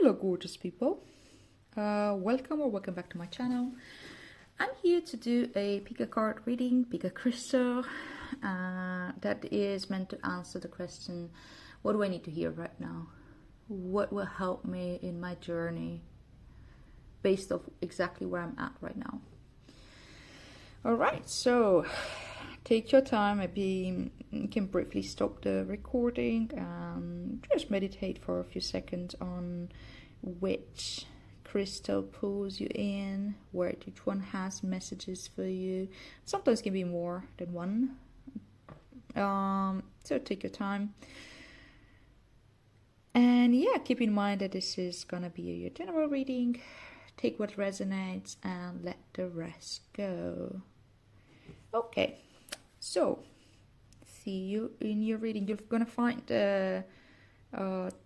Hello gorgeous people, welcome back to my channel. I'm here to do a pick a card reading, pick a crystal that is meant to answer the question, what do I need to hear right now? What will help me in my journey based off exactly where I'm at right now? Alright, so take your time. Maybe you can briefly stop the recording and just meditate for a few seconds on which crystal pulls you in, where each one has messages for you. Sometimes it can be more than one. So take your time. And yeah, keep in mind that this is gonna be your general reading. Take what resonates and let the rest go. Okay, so see you in your reading. You're gonna find the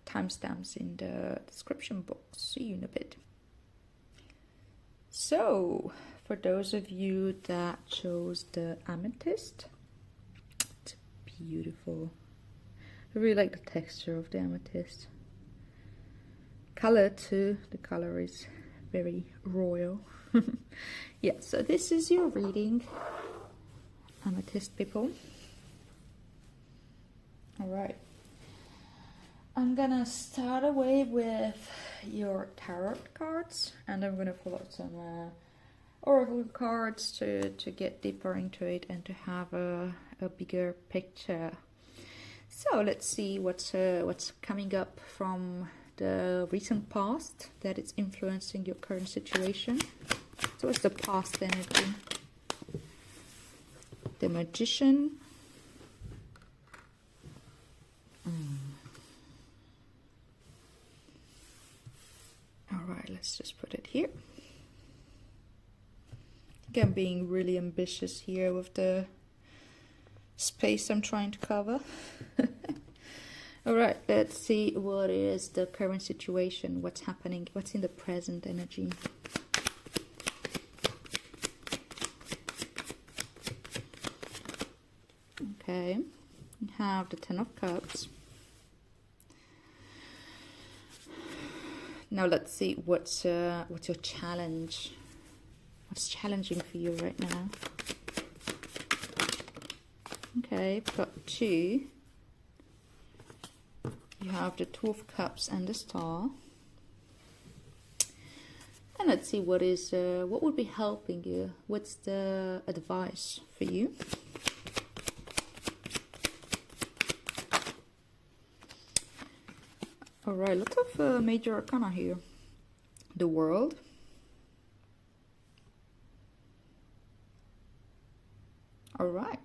timestamps in the description box. See you in a bit. So, for those of you that chose the amethyst, it's beautiful. I really like the texture of the amethyst. Color too. The color is very royal. Yeah, so this is your reading, amethyst people. All right. I'm gonna start away with your tarot cards, and I'm gonna pull out some oracle cards to get deeper into it and to have a bigger picture. So let's see what's coming up from the recent past that is influencing your current situation. So what's the past energy? The Magician. Alright, let's just put it here. I think I'm being really ambitious here with the space I'm trying to cover. Alright, let's see what is the current situation, what's happening, what's in the present energy. Okay, we have the Ten of Cups. Now let's see what's your challenge. What's challenging for you right now? Okay, got two. You have the Two of Cups and the Star. And let's see what would be helping you. What's the advice for you? Alright, lots of major arcana here. The World. Alright.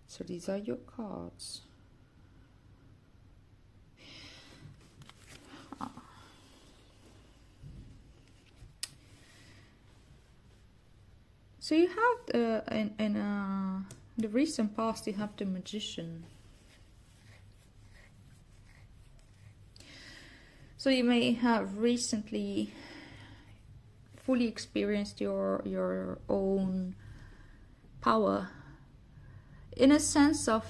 So these are your cards. So you have in the recent past you have the Magician. So you may have recently fully experienced your own power, in a sense of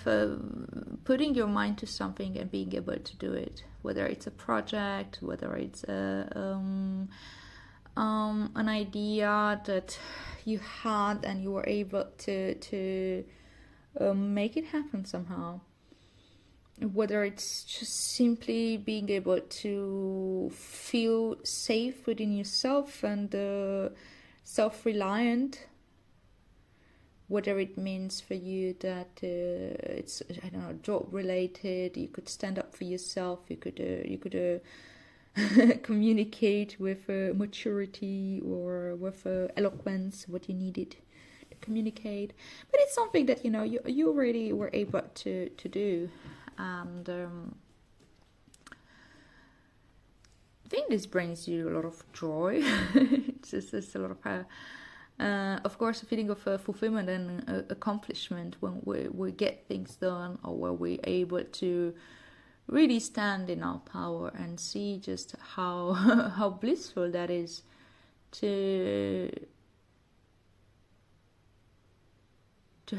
putting your mind to something and being able to do it, whether it's a project, whether it's an idea that you had and you were able to make it happen somehow. Whether it's just simply being able to feel safe within yourself and self-reliant, whether it means for you that it's, I don't know, job related, you could stand up for yourself, you could communicate with maturity or with eloquence, what you needed to communicate. But it's something that you already were able to do. And I think this brings you a lot of joy. it's a lot of course, a feeling of fulfillment and accomplishment when we get things done, or where we're able to really stand in our power and see just how how blissful that is to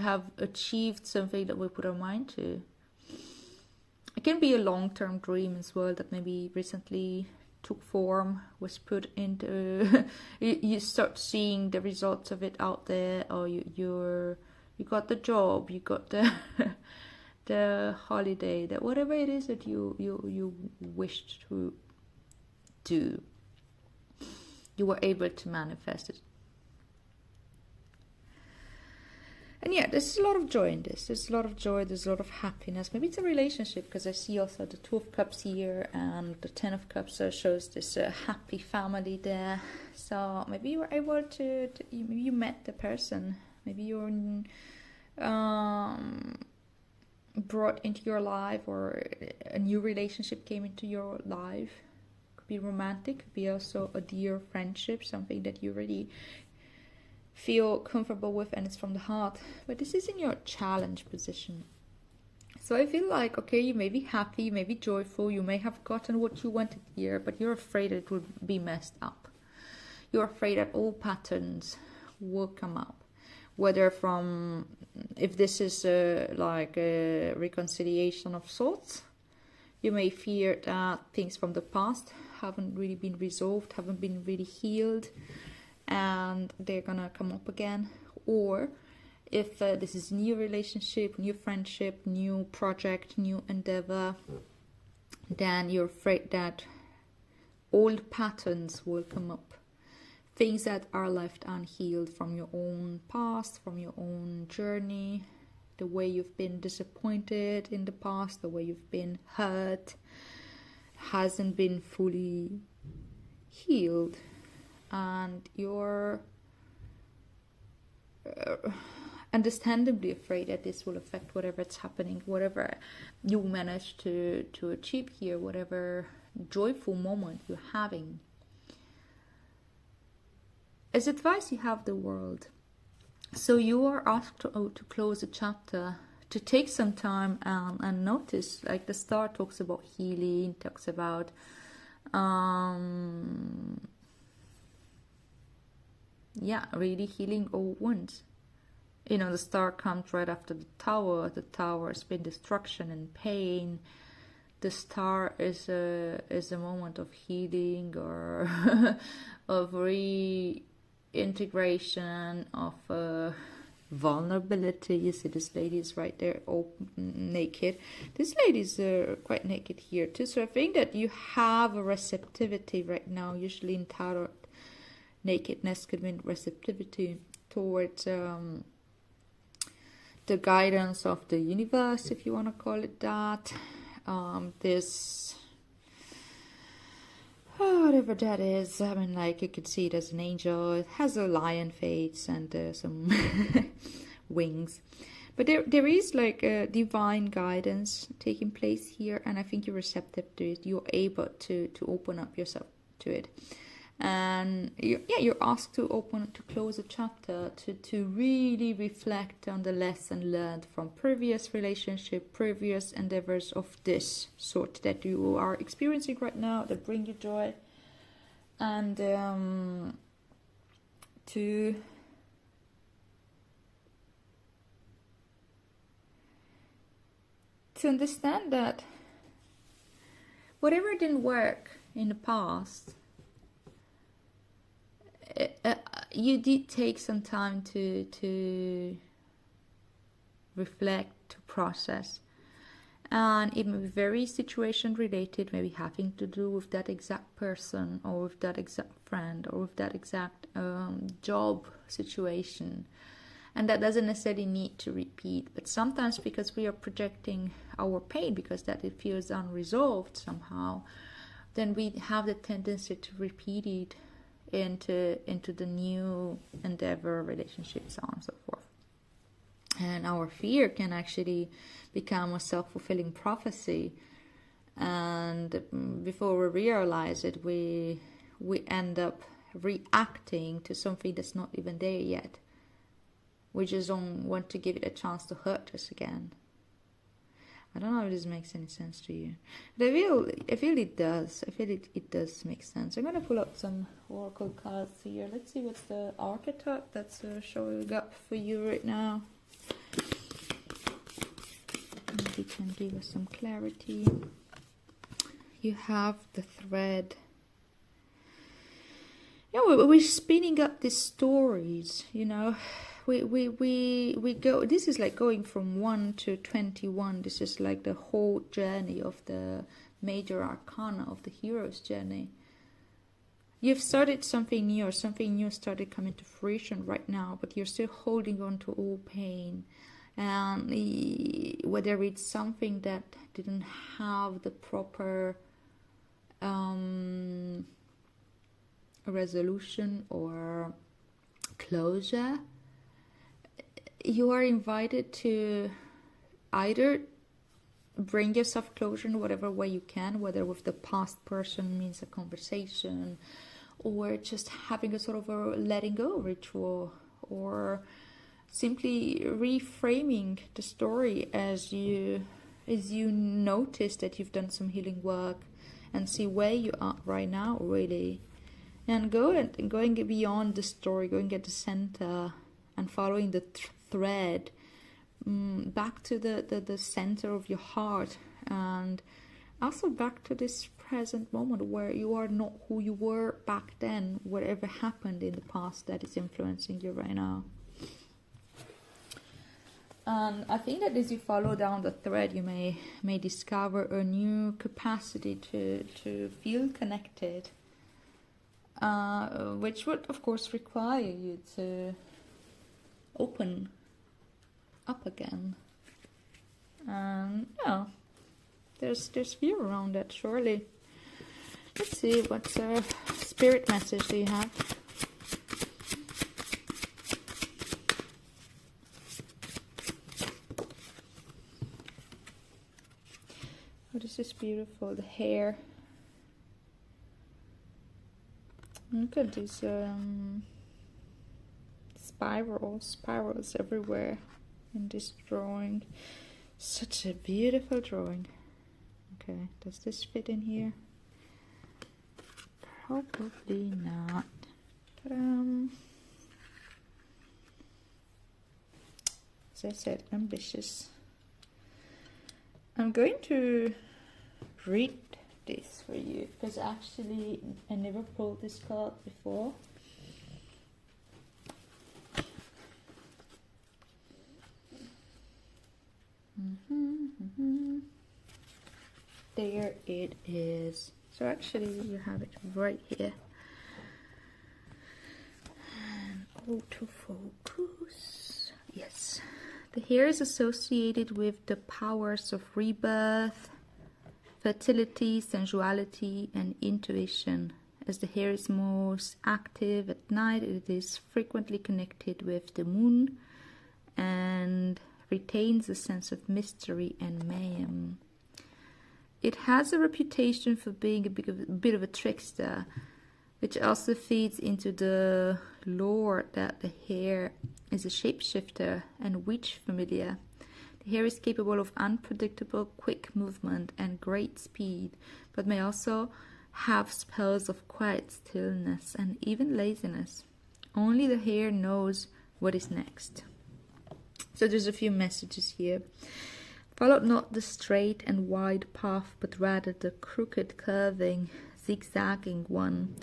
have achieved something that we put our mind to. I It can be a long-term dream as well that maybe recently took form, was put into you start seeing the results of it out there, or you got the job, you got the the holiday, that whatever it is that you wished to do, you were able to manifest it. And yeah, there's a lot of joy in this. There's a lot of joy, there's a lot of happiness. Maybe it's a relationship, because I see also the Two of Cups here, and the Ten of Cups shows this happy family there. So maybe you were able to maybe you met the person. Maybe you're brought into your life, or a new relationship came into your life. Could be romantic, could be also a dear friendship, something that you really feel comfortable with and it's from the heart. But this is in your challenge position. So I feel like, okay, you may be happy, you may be joyful, you may have gotten what you wanted here, but you're afraid that it will be messed up. You're afraid that all patterns will come up. Whether from, if this is like a reconciliation of sorts, you may fear that things from the past haven't really been resolved, haven't been really healed, and they're gonna come up again. Or if this is new relationship, new friendship, new project, new endeavor, then you're afraid that old patterns will come up. Things that are left unhealed from your own past, from your own journey, the way you've been disappointed in the past, the way you've been hurt, hasn't been fully healed. And you're understandably afraid that this will affect whatever it's happening, whatever you manage to achieve here, whatever joyful moment you're having. As advice, you have the World. So you are asked to close a chapter, to take some time and notice, like the Star talks about healing, talks about really healing all wounds. You know, the Star comes right after the Tower. The Tower has been destruction and pain. The Star is a moment of healing, or of reintegration, of vulnerability. You see this lady is right there, open, naked. This lady is quite naked here too. So I think that you have a receptivity right now. Usually in tarot, nakedness could mean receptivity towards the guidance of the universe, if you want to call it that. This, whatever that is, I mean, like, you could see it as an angel. It has a lion face and some wings. But there is like a divine guidance taking place here, and I think you're receptive to it. You're able to open up yourself to it. And you're asked to close a chapter, to really reflect on the lesson learned from previous relationship, previous endeavors of this sort that you are experiencing right now, that bring you joy, and to understand that whatever didn't work in the past, you did take some time to reflect, to process, and it may be very situation related, maybe having to do with that exact person, or with that exact friend, or with that exact job situation, and that doesn't necessarily need to repeat. But sometimes, because we are projecting our pain, because that it feels unresolved somehow, then we have the tendency to repeat it into the new endeavor, relationship, so on and so forth. And our fear can actually become a self-fulfilling prophecy, and before we realize it, we end up reacting to something that's not even there yet. We just don't want to give it a chance to hurt us again. I don't know if this makes any sense to you, but I feel it does. I feel it does make sense. I'm going to pull up some oracle cards here. Let's see what's the archetype that's showing up for you right now. maybe can give us some clarity. You have the thread. Yeah, we're spinning up these stories, you know. We go, this is like going from 1 to 21. This is like the whole journey of the major arcana of the hero's journey. You've started something new, or something new started coming to fruition right now, but you're still holding on to all pain. And whether it's something that didn't have the proper resolution or closure, you are invited to either bring yourself closure in whatever way you can, whether with the past person means a conversation, or just having a sort of a letting go ritual, or simply reframing the story as you notice that you've done some healing work, and see where you are right now, really, and going beyond the story, going at the center and following the thread back to the center of your heart, and also back to this present moment where you are not who you were back then, whatever happened in the past that is influencing you right now. And I think that as you follow down the thread, you may discover a new capacity to feel connected, which would of course require you to open up again. Yeah, there's fear around that, surely. Let's see, what spirit message do you have? Oh, this is beautiful, the hair. Look at these spirals everywhere in this drawing. Such a beautiful drawing. Okay, does this fit in here? Probably not. As I said, ambitious. I'm going to read this for you, because actually I never pulled this card before. There it is. So actually you have it right here. And autofocus. Yes. The hair is associated with the powers of rebirth, fertility, sensuality, and intuition. As the hair is most active at night, it is frequently connected with the moon and retains a sense of mystery and mayhem. It has a reputation for being a bit of a trickster, which also feeds into the lore that the hair is a shapeshifter and witch familiar. The hair is capable of unpredictable, quick movement and great speed, but may also have spells of quiet stillness and even laziness. Only the hair knows what is next. So there's a few messages here. Follow not the straight and wide path, but rather the crooked, curving, zigzagging one.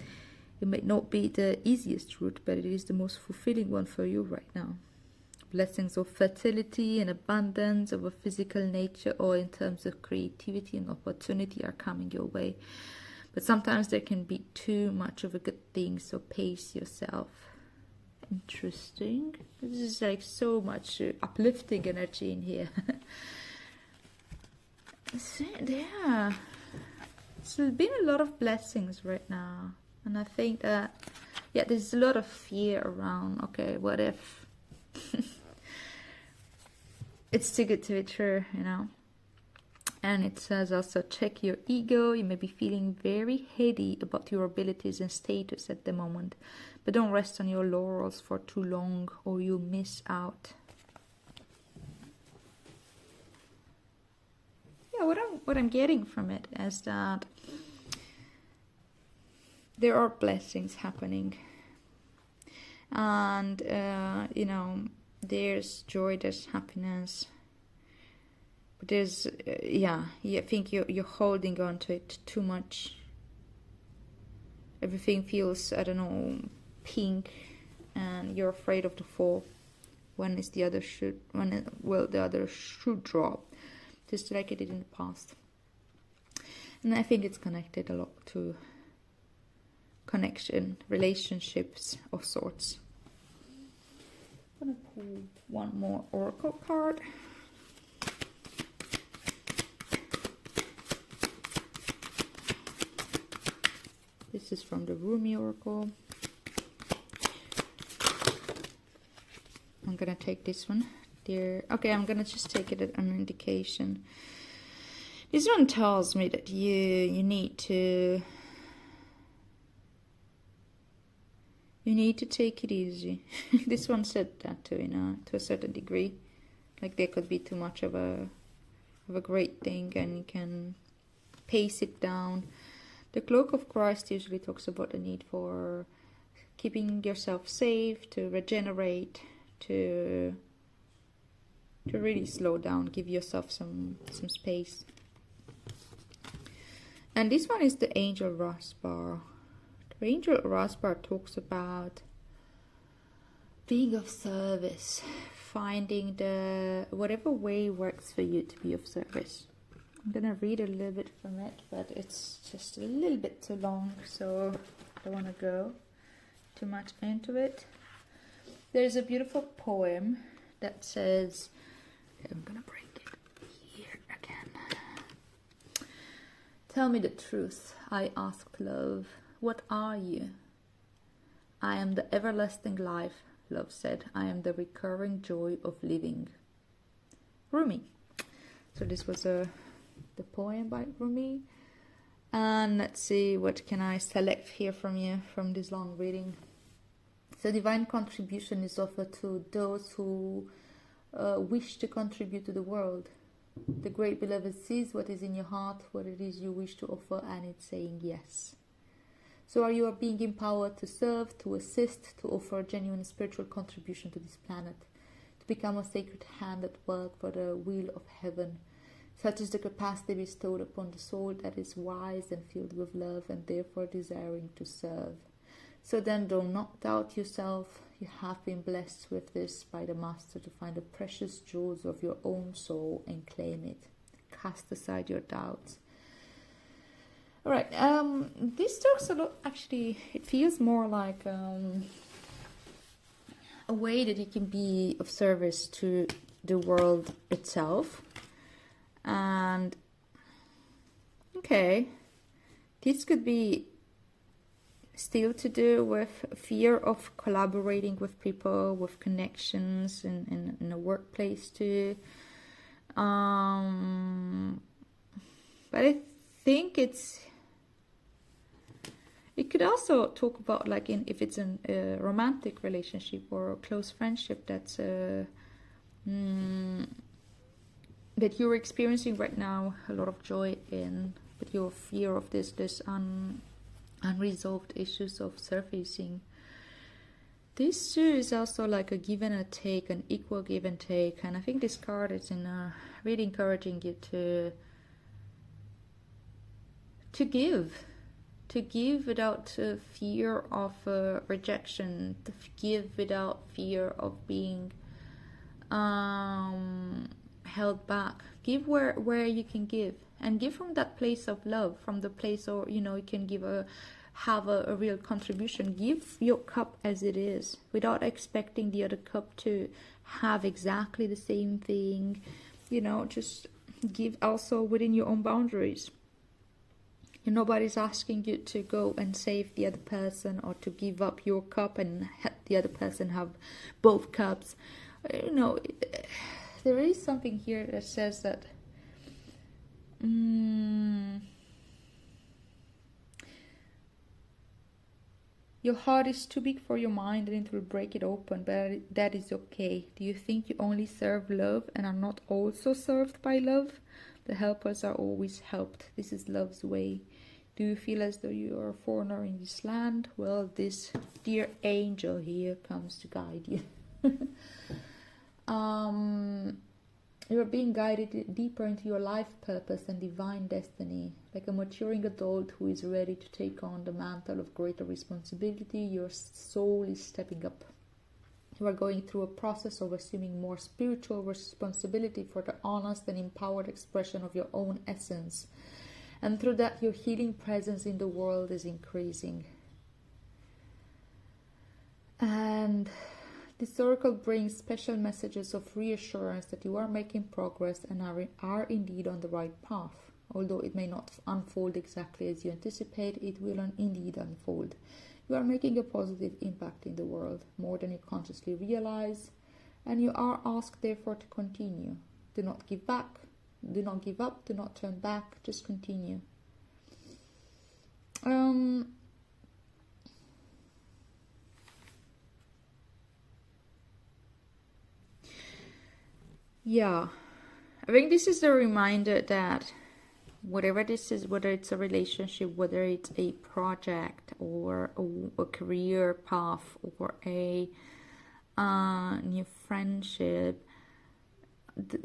It may not be the easiest route, but it is the most fulfilling one for you right now. Blessings of fertility and abundance of a physical nature, or in terms of creativity and opportunity, are coming your way. But sometimes there can be too much of a good thing, so pace yourself. Interesting. This is like so much uplifting energy in here. So, yeah. There's been a lot of blessings right now. And I think that, yeah, there's a lot of fear around. Okay, what if? It's too good to be true, you know. And it says also, check your ego. You may be feeling very heady about your abilities and status at the moment, but don't rest on your laurels for too long, or you'll miss out. Yeah, what I'm getting from it is that there are blessings happening, and you know, there's joy, there's happiness. But there's, yeah, I think you're holding on to it too much. Everything feels, I don't know, pink, and you're afraid of the fall. When is the other should, when it, will the other should drop, just like it did in the past. And I think it's connected a lot to connection, relationships of sorts. I'm gonna pull one more oracle card. This is from the Rumi Oracle. I'm gonna take this one. There. Okay, I'm gonna just take it as an indication. This one tells me that you need to take it easy. This one said that too, to a certain degree. Like there could be too much of a great thing, and you can pace it down. The Cloak of Christ usually talks about the need for keeping yourself safe, to regenerate, to really slow down, give yourself some space. And this one is the Angel Raspar. The Angel Raspar talks about being of service, finding the whatever way works for you to be of service. I'm gonna read a little bit from it, but it's just a little bit too long, so I don't want to go too much into it. There's a beautiful poem that says, I'm gonna break it here again. Tell me the truth, I asked love. What are you? I am the everlasting life, love said. I am the recurring joy of living. Rumi. So this was the poem by Rumi. And let's see, what can I select here from you from this long reading. So divine contribution is offered to those who wish to contribute to the world. The great beloved sees what is in your heart, what it is you wish to offer, and it's saying yes. So are you being empowered to serve, to assist, to offer a genuine spiritual contribution to this planet, to become a sacred hand at work for the will of heaven. Such is the capacity bestowed upon the soul that is wise and filled with love and therefore desiring to serve. So then do not doubt yourself. You have been blessed with this by the Master to find the precious jewels of your own soul and claim it. Cast aside your doubts. Alright, this talks a lot, actually, it feels more like a way that you can be of service to the world itself. And okay, this could be still to do with fear of collaborating with people, with connections in a workplace too. But I think it could also talk about, like, if it's a romantic relationship or a close friendship that's that you're experiencing right now a lot of joy in, but your fear of this unresolved issues of surfacing. This too is also like a give and a take, an equal give and take, and I think this card is really encouraging you to give without fear of rejection, to give without fear of being held back. Give where you can give, and give from that place of love, from the place, or you can have a real contribution. Give your cup as it is, without expecting the other cup to have exactly the same thing. Just give also within your own boundaries. Nobody's asking you to go and save the other person, or to give up your cup and help the other person have both cups. There is something here that says that your heart is too big for your mind and it will break it open, but that is okay. Do you think you only serve love and are not also served by love? The helpers are always helped. This is love's way. Do you feel as though you are a foreigner in this land? Well, this dear angel here comes to guide you. You are being guided deeper into your life purpose and divine destiny. Like a maturing adult who is ready to take on the mantle of greater responsibility, your soul is stepping up. You are going through a process of assuming more spiritual responsibility for the honest and empowered expression of your own essence. And through that, your healing presence in the world is increasing. And this oracle brings special messages of reassurance that you are making progress and are indeed on the right path. Although it may not unfold exactly as you anticipate, it will indeed unfold. You are making a positive impact in the world, more than you consciously realize, and you are asked therefore to continue. Do not give back, do not give up, do not turn back, just continue. Yeah, I think this is a reminder that whatever this is, whether it's a relationship, whether it's a project or a career path or a new friendship,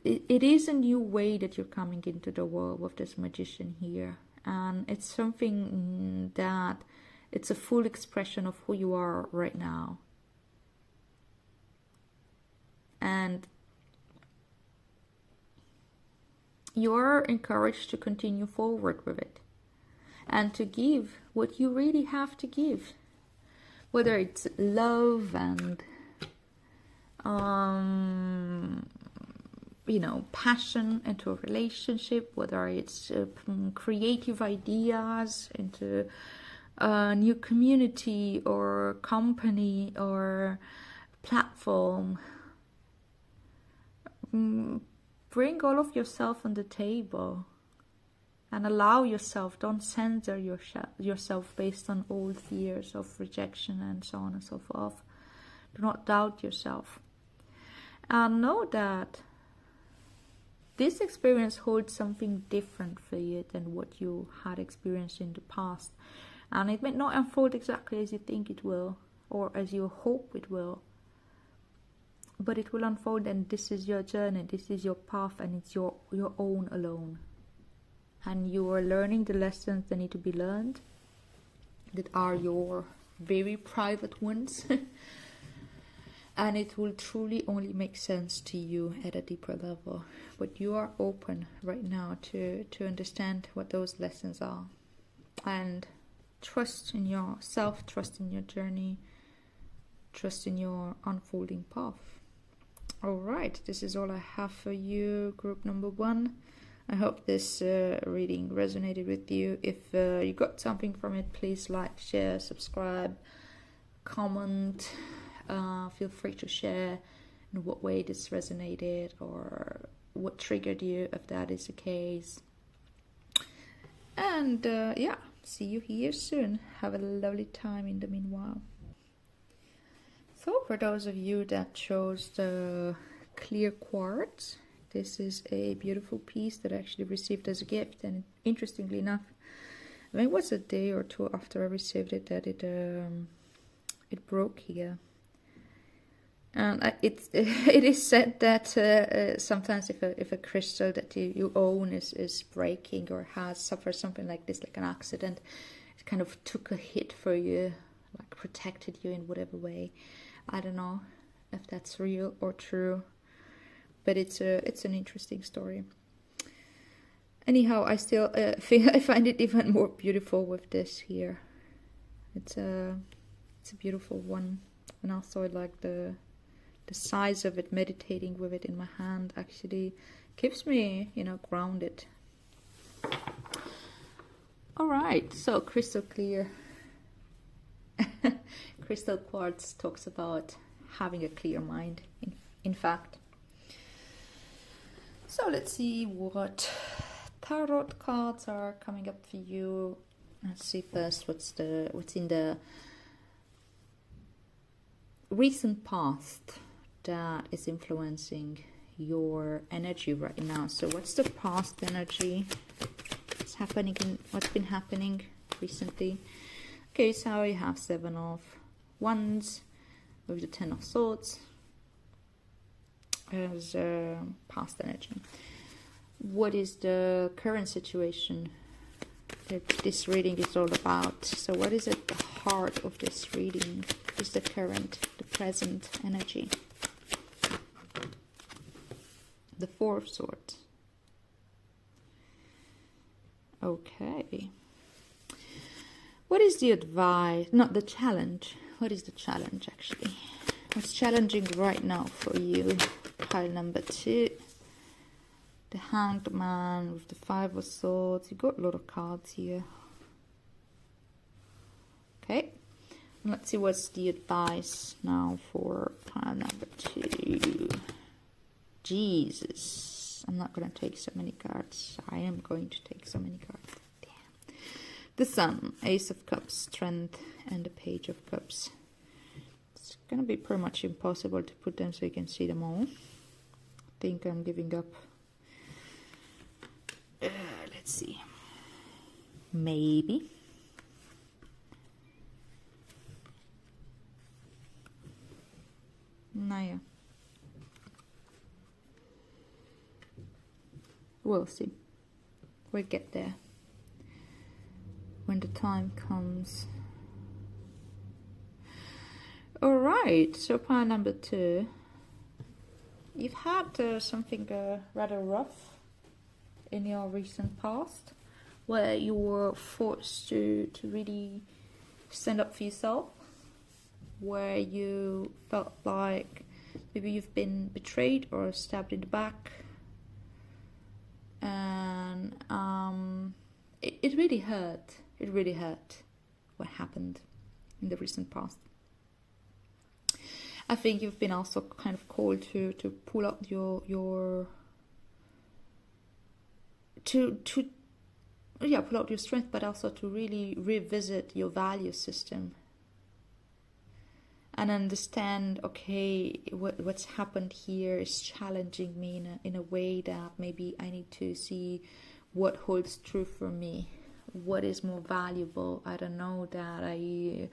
it is a new way that you're coming into the world with this magician here. And it's something that it's a full expression of who you are right now. And you're encouraged to continue forward with it and to give what you really have to give, whether it's love and passion into a relationship, whether it's creative ideas into a new community or company or platform. Bring all of yourself on the table and allow yourself, don't censor yourself based on old fears of rejection and so on and so forth. Do not doubt yourself. And know that this experience holds something different for you than what you had experienced in the past. And it may not unfold exactly as you think it will or as you hope it will. But it will unfold, and this is your journey, this is your path, and it's your own alone. And you are learning the lessons that need to be learned, that are your very private ones. And it will truly only make sense to you at a deeper level. But you are open right now to understand what those lessons are. And trust in yourself, trust in your journey, trust in your unfolding path. Alright, this is all I have for you, group number 1. I hope this reading resonated with you. If you got something from it, please like, share, subscribe, comment. Feel free to share in what way this resonated or what triggered you, if that is the case. And yeah, see you here soon. Have a lovely time in the meanwhile. So for those of you that chose the clear quartz, this is a beautiful piece that I actually received as a gift. And interestingly enough, I think it was a day or two after I received it that it broke here. And it is said that sometimes if a crystal that you own is breaking or has suffered something like this, like an accident, it kind of took a hit for you, like protected you in whatever way. I don't know if that's real or true, but it's an interesting story. Anyhow, I still I find it even more beautiful with this here. It's a beautiful one, and also I like the size of it. Meditating with it in my hand actually keeps me, grounded. All right, so crystal clear. Crystal quartz talks about having a clear mind, in fact. So let's see what tarot cards are coming up for you. Let's see first what's in the recent past that is influencing your energy right now. So what's the past energy? What's been happening recently? Okay, so you have 7 of Wands with the 10 of Swords. as past energy. What is the current situation that this reading is all about? So what is at the heart of this reading? Is the current, the present energy? The Four of Swords. Okay. What is the advice? Not the challenge. What is the challenge actually? What's challenging right now for you? Pile number 2. The Hanged Man with the Five of Swords. You got a lot of cards here. Okay. Let's see what's the advice now for pile number 2. Jesus. I'm not going to take so many cards. I am going to take so many cards. Damn. The Sun, Ace of Cups, Strength, and the Page of Cups. It's going to be pretty much impossible to put them so you can see them all. I think I'm giving up. Let's see. Maybe. Naya. We'll see. We'll get there when the time comes. Alright, so pile number 2. You've had something rather rough in your recent past, where you were forced to really stand up for yourself, where you felt like maybe you've been betrayed or stabbed in the back, and it really hurt. It really hurt what happened in the recent past. I think you've been also kind of called to pull out your pull out your strength, but also to really revisit your value system and understand, okay, what's happened here is challenging me in a way that maybe I need to see what holds true for me, what is more valuable. I don't know that I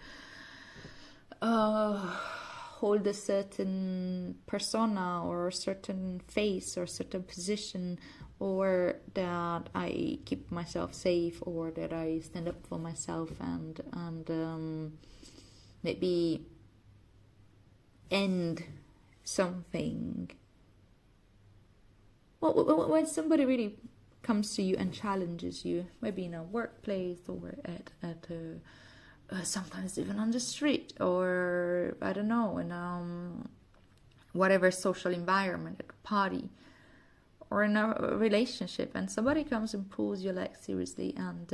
hold a certain persona or a certain face or a certain position, or that I keep myself safe, or that I stand up for myself and maybe end something. Well, when somebody really comes to you and challenges you, maybe in a workplace or at sometimes even on the street, or I don't know, in whatever social environment, at a party or in a relationship, and somebody comes and pulls your leg seriously, and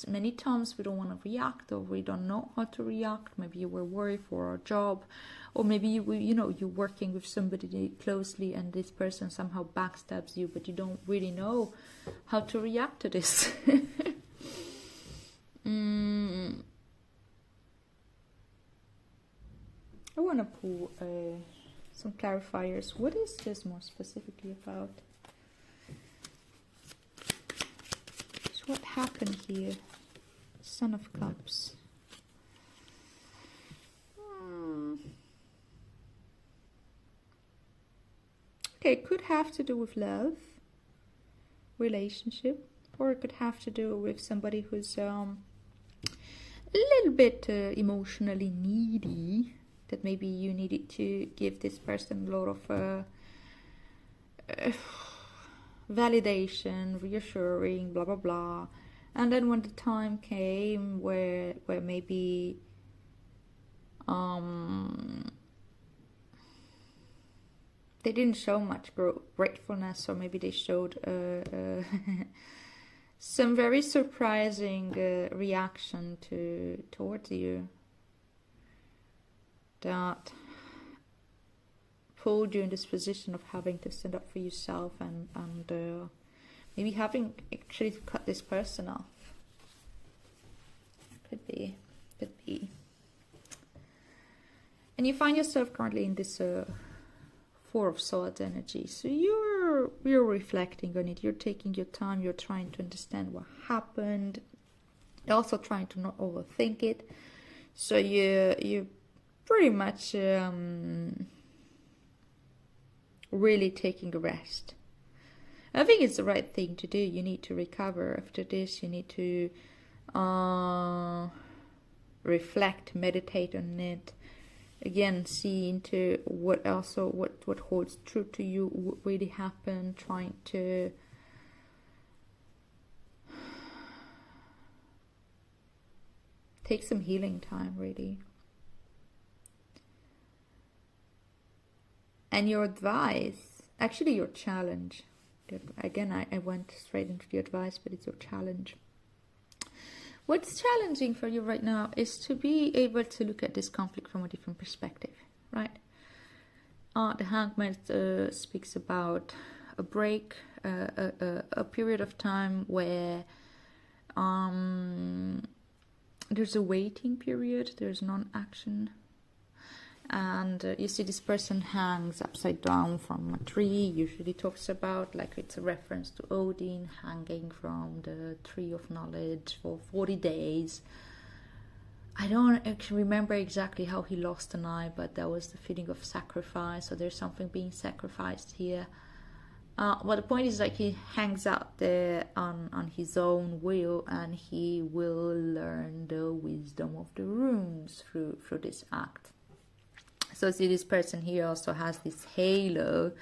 many times we don't want to react, or we don't know how to react. Maybe you were worried for a job, or maybe you're working with somebody closely and this person somehow backstabs you, but you don't really know how to react to this. I want to pull some clarifiers. What is this more specifically about? So what happened here? Son of Cups. Okay, it could have to do with love, relationship, or it could have to do with somebody who's a little bit emotionally needy, that maybe you needed to give this person a lot of validation, reassuring, blah blah blah, and then when the time came where maybe they didn't show much gratefulness, or maybe they showed some very surprising reaction towards you, that pulled you in this position of having to stand up for yourself, and maybe having actually to cut this person off. Could be. And you find yourself currently in this Four of Swords energy. So you're reflecting on it. You're taking your time. You're trying to understand what happened. You're also trying to not overthink it. So you pretty much really taking a rest. I think it's the right thing to do. You need to recover after this. You need to reflect, meditate on it. Again, see into what holds true to you, what really happened, trying to take some healing time, really. And your advice, actually your challenge, again, I went straight into the advice, but it's your challenge. What's challenging for you right now is to be able to look at this conflict from a different perspective, right? The Hangman speaks about a break, a period of time where there's a waiting period, there's non-action. And you see this person hangs upside down from a tree. Usually talks about, like, it's a reference to Odin hanging from the tree of knowledge for 40 days. I don't actually remember exactly how he lost an eye, but that was the feeling of sacrifice. So there's something being sacrificed here. But the point is, like, he hangs out there on his own will, and he will learn the wisdom of the runes through this act. So see, this person here also has this halo,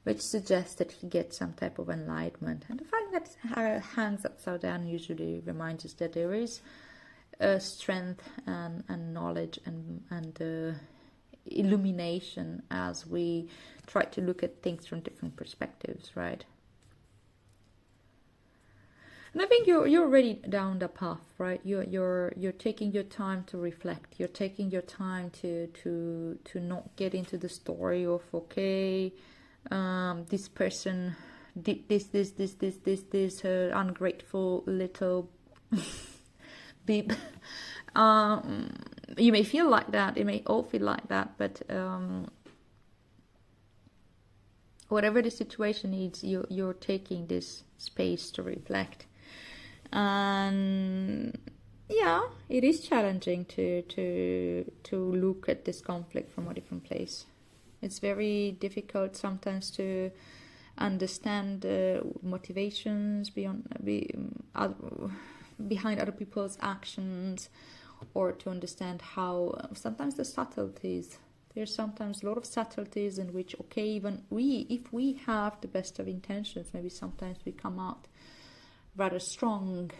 which suggests that he gets some type of enlightenment. And the fact that it hangs upside down usually reminds us that there is strength and knowledge and illumination as we try to look at things from different perspectives, right? And I think you're already down the path, right? You're taking your time to reflect. You're taking your time to not get into the story of, okay, this person did this ungrateful little beep. You may feel like that. It may all feel like that, but whatever the situation is, you're taking this space to reflect. And yeah, it is challenging to look at this conflict from a different place. It's very difficult sometimes to understand motivations behind other people's actions, or to understand how sometimes the subtleties. There's sometimes a lot of subtleties in which, okay, even if we have the best of intentions, maybe sometimes we come out rather strong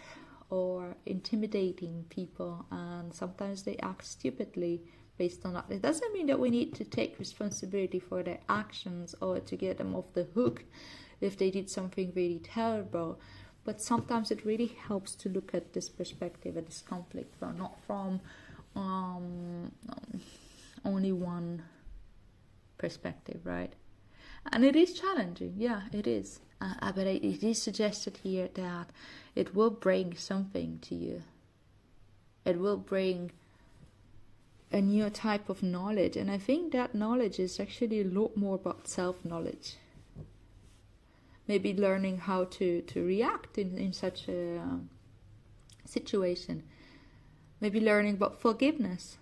or intimidating people, and sometimes they act stupidly based on that. It doesn't mean that we need to take responsibility for their actions or to get them off the hook if they did something really terrible, but sometimes it really helps to look at this perspective, at this conflict, but not from only one perspective, right? And it is challenging, yeah, it is. But it is suggested here that it will bring something to you. It will bring a new type of knowledge. And I think that knowledge is actually a lot more about self-knowledge. Maybe learning how to react in such a situation. Maybe learning about forgiveness.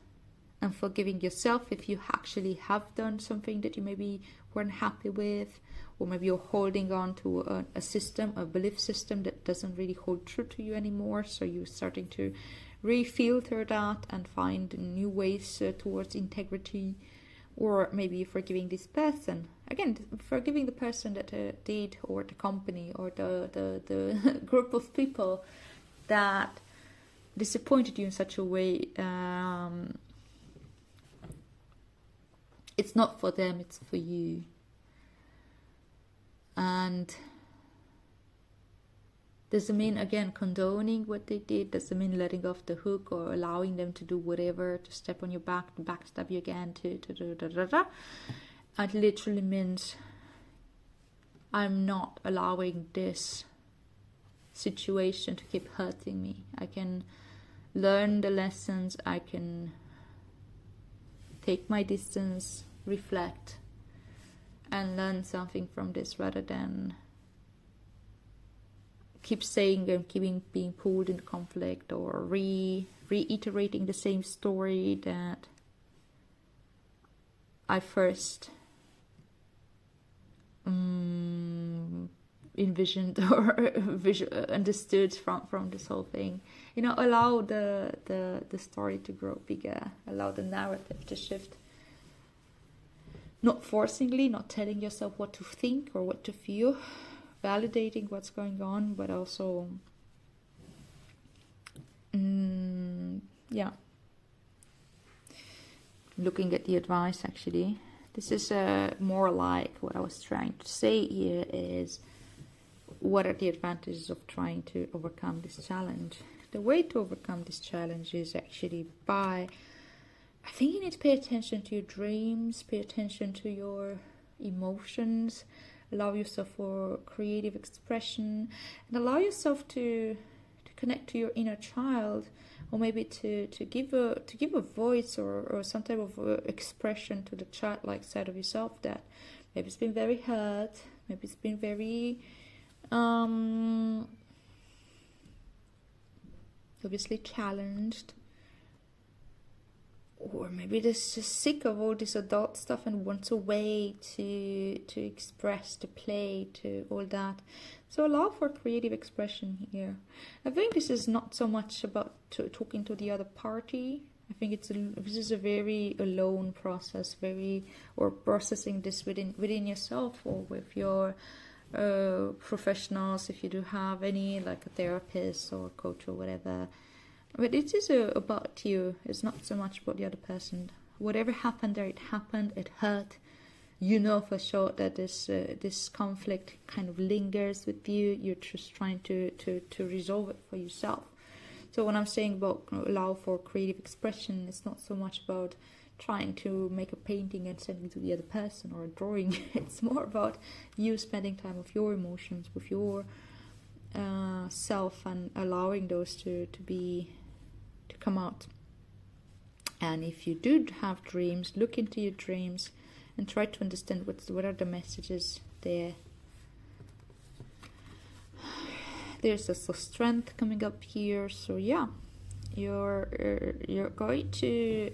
And forgiving yourself if you actually have done something that you maybe weren't happy with, or maybe you're holding on to a system, a belief system that doesn't really hold true to you anymore. So you're starting to refilter that and find new ways towards integrity. Or maybe you're forgiving this person. Again, forgiving the person that did, or the company, or the group of people that disappointed you in such a way. It's not for them, it's for you. And doesn't mean, again, condoning what they did, doesn't mean letting off the hook or allowing them to do whatever, to step on your back, to backstab you again, to It literally means I'm not allowing this situation to keep hurting me. I can learn the lessons, I can take my distance, reflect, and learn something from this, rather than keep saying and being pulled in conflict, or reiterating the same story that I first envisioned or understood from this whole thing. Allow the story to grow bigger, allow the narrative to shift. Not forcingly, not telling yourself what to think or what to feel, validating what's going on, but also looking at the advice. Actually, this is more like what I was trying to say here is, what are the advantages of trying to overcome this challenge? The way to overcome this challenge is actually by, I think you need to pay attention to your dreams, pay attention to your emotions, allow yourself for creative expression, and allow yourself to connect to your inner child, or maybe to give a voice or some type of expression to the childlike side of yourself that maybe it's been very hurt, maybe it's been very obviously challenged, or maybe they're just sick of all this adult stuff and wants a way to express, to play, to all that. So allow for creative expression here. I think this is not so much about talking to the other party. I think this is a very alone process, or processing this within yourself or with your professionals, if you do have any, like a therapist or coach or whatever. But it is about you. It's not so much about the other person. Whatever happened there, it happened, it hurt. You know for sure that this conflict kind of lingers with you. You're just trying to resolve it for yourself. So when I'm saying about allow for creative expression, it's not so much about trying to make a painting and sending to the other person, or a drawing. It's more about you spending time with your emotions, with your self, and allowing those to come out. And if you do have dreams, look into your dreams and try to understand what are the messages there. There's also strength coming up here. So yeah, you're going to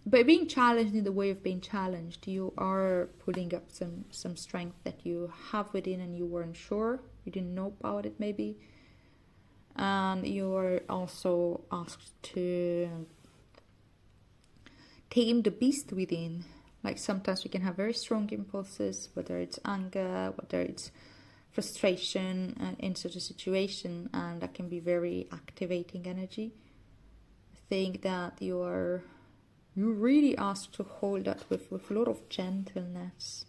by being challenged in the way of being challenged, you are pulling up some strength that you have within and you weren't sure, you didn't know about it maybe. And you are also asked to tame the beast within. Like sometimes we can have very strong impulses, whether it's anger, whether it's frustration in such a situation, and that can be very activating energy. I think that you're really asked to hold that with a lot of gentleness.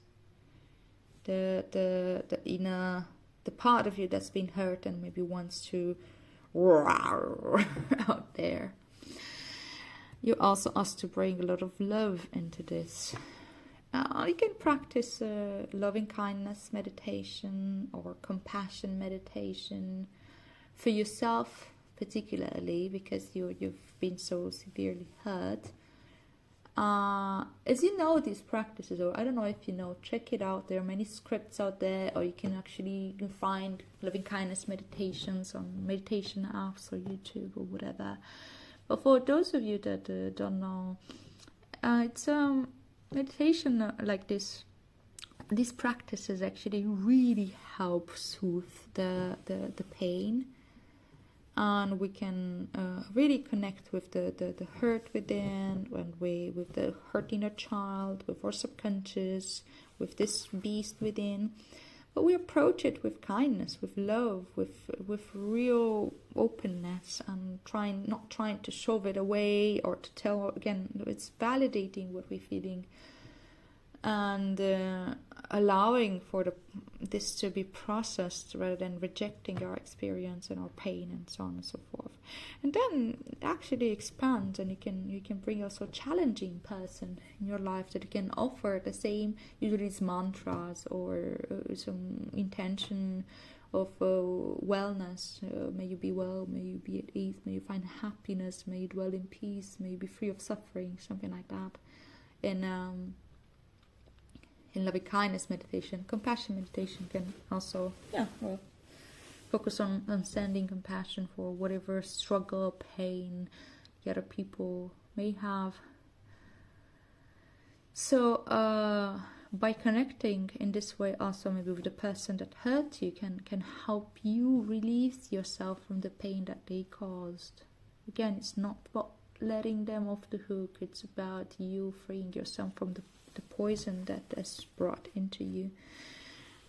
The inner, the part of you that's been hurt and maybe wants to roar out there. You're also asked to bring a lot of love into this. You can practice loving kindness meditation or compassion meditation for yourself, particularly because you've been so severely hurt. As you know these practices, or I don't know if you know, check it out. There are many scripts out there, or you can find loving kindness meditations on meditation apps or YouTube or whatever. But for those of you that don't know, it's meditation like this. These practices actually really help soothe the pain, and we can really connect with the hurt within, with the hurt inner child, with our subconscious, with this beast within. But we approach it with kindness, with love, with real openness, and not trying to shove it away or to tell, again, it's validating what we're feeling, and allowing for this to be processed rather than rejecting our experience and our pain and so on and so forth. And then it actually expands, and you can bring also a challenging person in your life that you can offer the same, usually it's mantras or some intention of wellness. May you be well, may you be at ease, may you find happiness, may you dwell in peace, may you be free of suffering, something like that. In loving kindness meditation, compassion meditation can also focus on sending compassion for whatever struggle, pain the other people may have. So by connecting in this way also maybe with the person that hurt you can help you release yourself from the pain that they caused. Again, it's not about letting them off the hook, it's about you freeing yourself from the poison that is brought into you.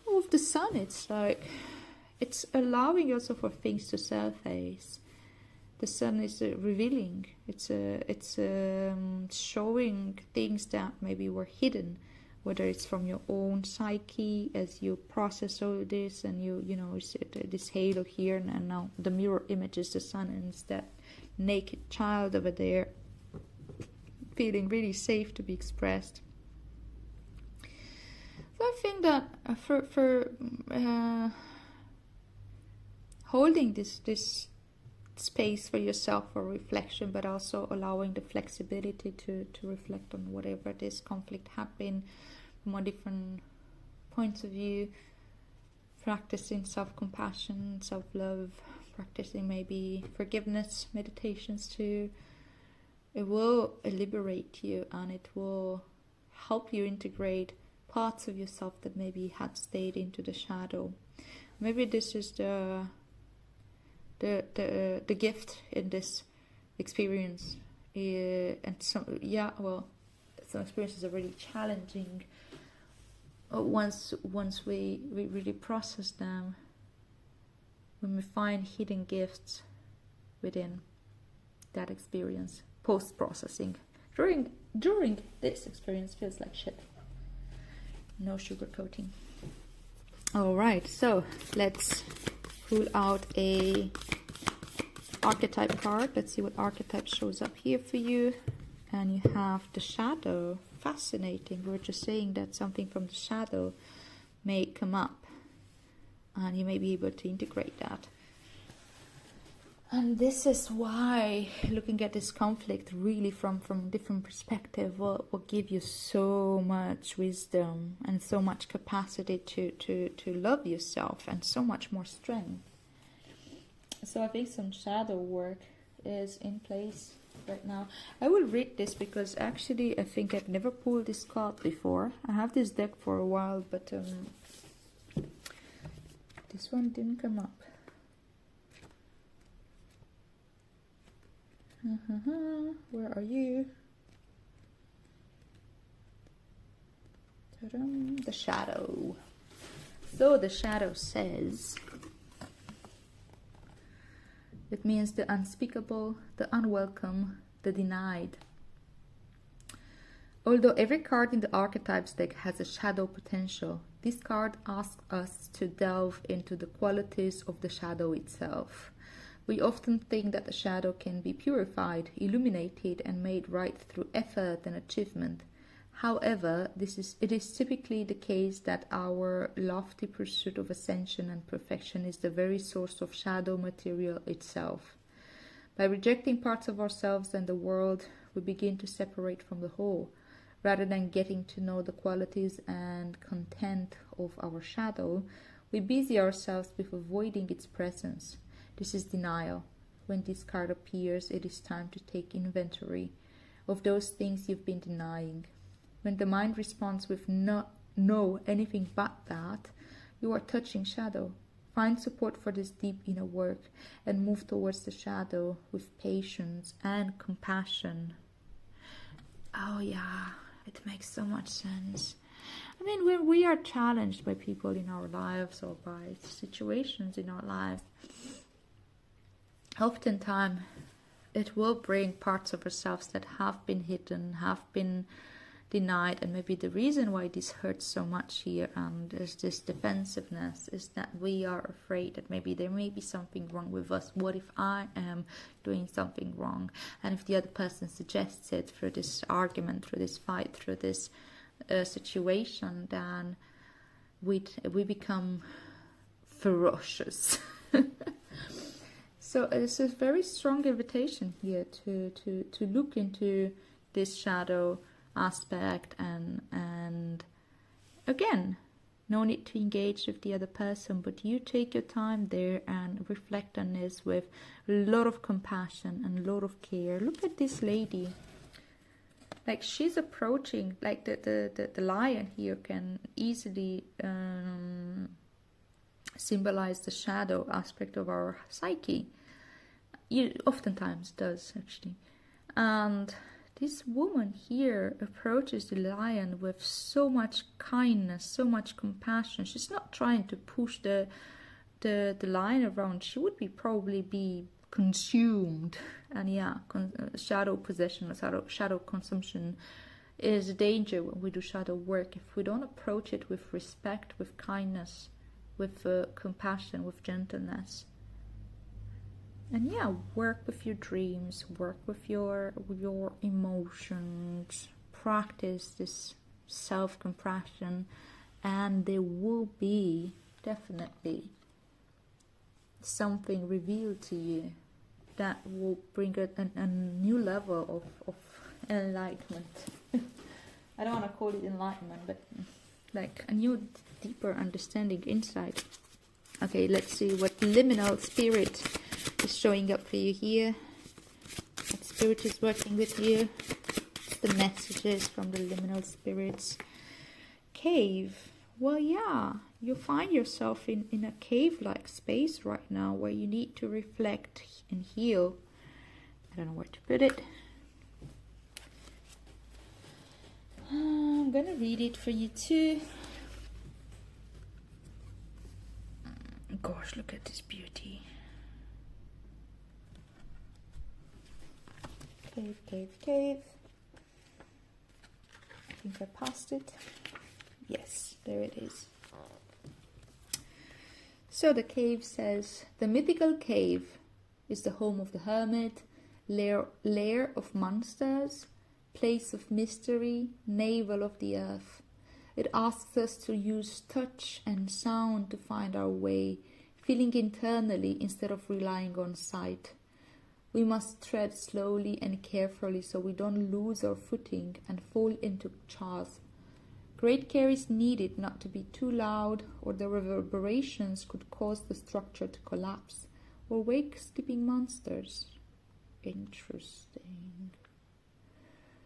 With the sun, it's like it's allowing also for things to surface. The sun is revealing. It's showing things that maybe were hidden, whether it's from your own psyche as you process all this, and you know it's this halo here, and now the mirror image is the sun, and it's that naked child over there, feeling really safe to be expressed. So I think that for holding this space for yourself for reflection, but also allowing the flexibility to reflect on whatever this conflict had been from a different points of view, practicing self-compassion, self-love, practicing maybe forgiveness meditations too. It will liberate you, and it will help you integrate parts of yourself that maybe had stayed into the shadow. Maybe this is the gift in this experience, and some experiences are really challenging once we really process them, when we find hidden gifts within that experience. Post-processing during this experience feels like shit. No sugarcoating. All right, so let's pull out a archetype card. Let's see what archetype shows up here for you. And you have the shadow. Fascinating. We're just saying that something from the shadow may come up, and you may be able to integrate that. And this is why looking at this conflict really from different perspective will give you so much wisdom and so much capacity to love yourself, and so much more strength. So I think some shadow work is in place right now. I will read this because actually I think I've never pulled this card before. I have this deck for a while, but this one didn't come up. Where are you? Ta-dum. The shadow. So the shadow says, it means the unspeakable, the unwelcome, the denied. Although every card in the archetypes deck has a shadow potential, this card asks us to delve into the qualities of the shadow itself. We often think that the shadow can be purified, illuminated, and made right through effort and achievement. However, it is typically the case that our lofty pursuit of ascension and perfection is the very source of shadow material itself. By rejecting parts of ourselves and the world, we begin to separate from the whole. Rather than getting to know the qualities and content of our shadow, we busy ourselves with avoiding its presence. This is denial. When this card appears, it is time to take inventory of those things you've been denying. When the mind responds with no, anything but that, you are touching shadow. Find support for this deep inner work and move towards the shadow with patience and compassion. Oh yeah, it makes so much sense. I mean, when we are challenged by people in our lives or by situations in our lives, oftentimes it will bring parts of ourselves that have been hidden, have been denied, and maybe the reason why this hurts so much here and there's this defensiveness is that we are afraid that maybe there may be something wrong with us. What if I am doing something wrong? And if the other person suggests it through this argument, through this fight, through this situation, then we become ferocious. So it's a very strong invitation here to look into this shadow aspect, and again, no need to engage with the other person, but you take your time there and reflect on this with a lot of compassion and a lot of care. Look at this lady. like she's approaching, like the lion here can easily symbolize the shadow aspect of our psyche. It oftentimes does, actually. And this woman here approaches the lion with so much kindness, so much compassion. She's not trying to push the lion around. She would probably be consumed. And yeah, shadow possession or shadow consumption is a danger when we do shadow work. If we don't approach it with respect, with kindness, with compassion, with gentleness. And yeah, work with your dreams, work with your emotions, practice this self-compassion, and there will be definitely something revealed to you that will bring a new level of enlightenment. I don't want to call it enlightenment, but like a new, deeper understanding, insight. Okay, let's see what liminal spirit is showing up for you here. What spirit is working with you? The messages from the liminal spirits. Cave. Well, yeah, you find yourself in a cave-like space right now where you need to reflect and heal. I don't know where to put it. I'm gonna read it for you too. Gosh, look at this beauty. Cave, cave, cave. I think I passed it. Yes, there it is. So the cave says, the mythical cave is the home of the hermit, lair of monsters, place of mystery, navel of the earth. It asks us to use touch and sound to find our way, feeling internally instead of relying on sight. We must tread slowly and carefully so we don't lose our footing and fall into chasm. Great care is needed not to be too loud, or the reverberations could cause the structure to collapse or wake sleeping monsters. Interesting.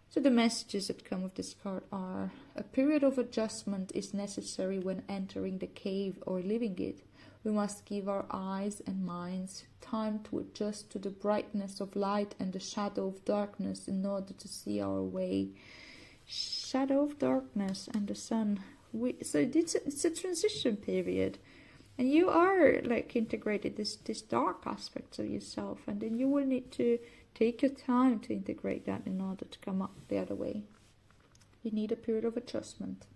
So the messages that come with this card are: a period of adjustment is necessary when entering the cave or leaving it. We must give our eyes and minds time to adjust to the brightness of light and the shadow of darkness in order to see our way. Shadow of darkness and the sun. So it's a transition period, and you are like integrated this dark aspect of yourself, and then you will need to take your time to integrate that in order to come up the other way. You need a period of adjustment.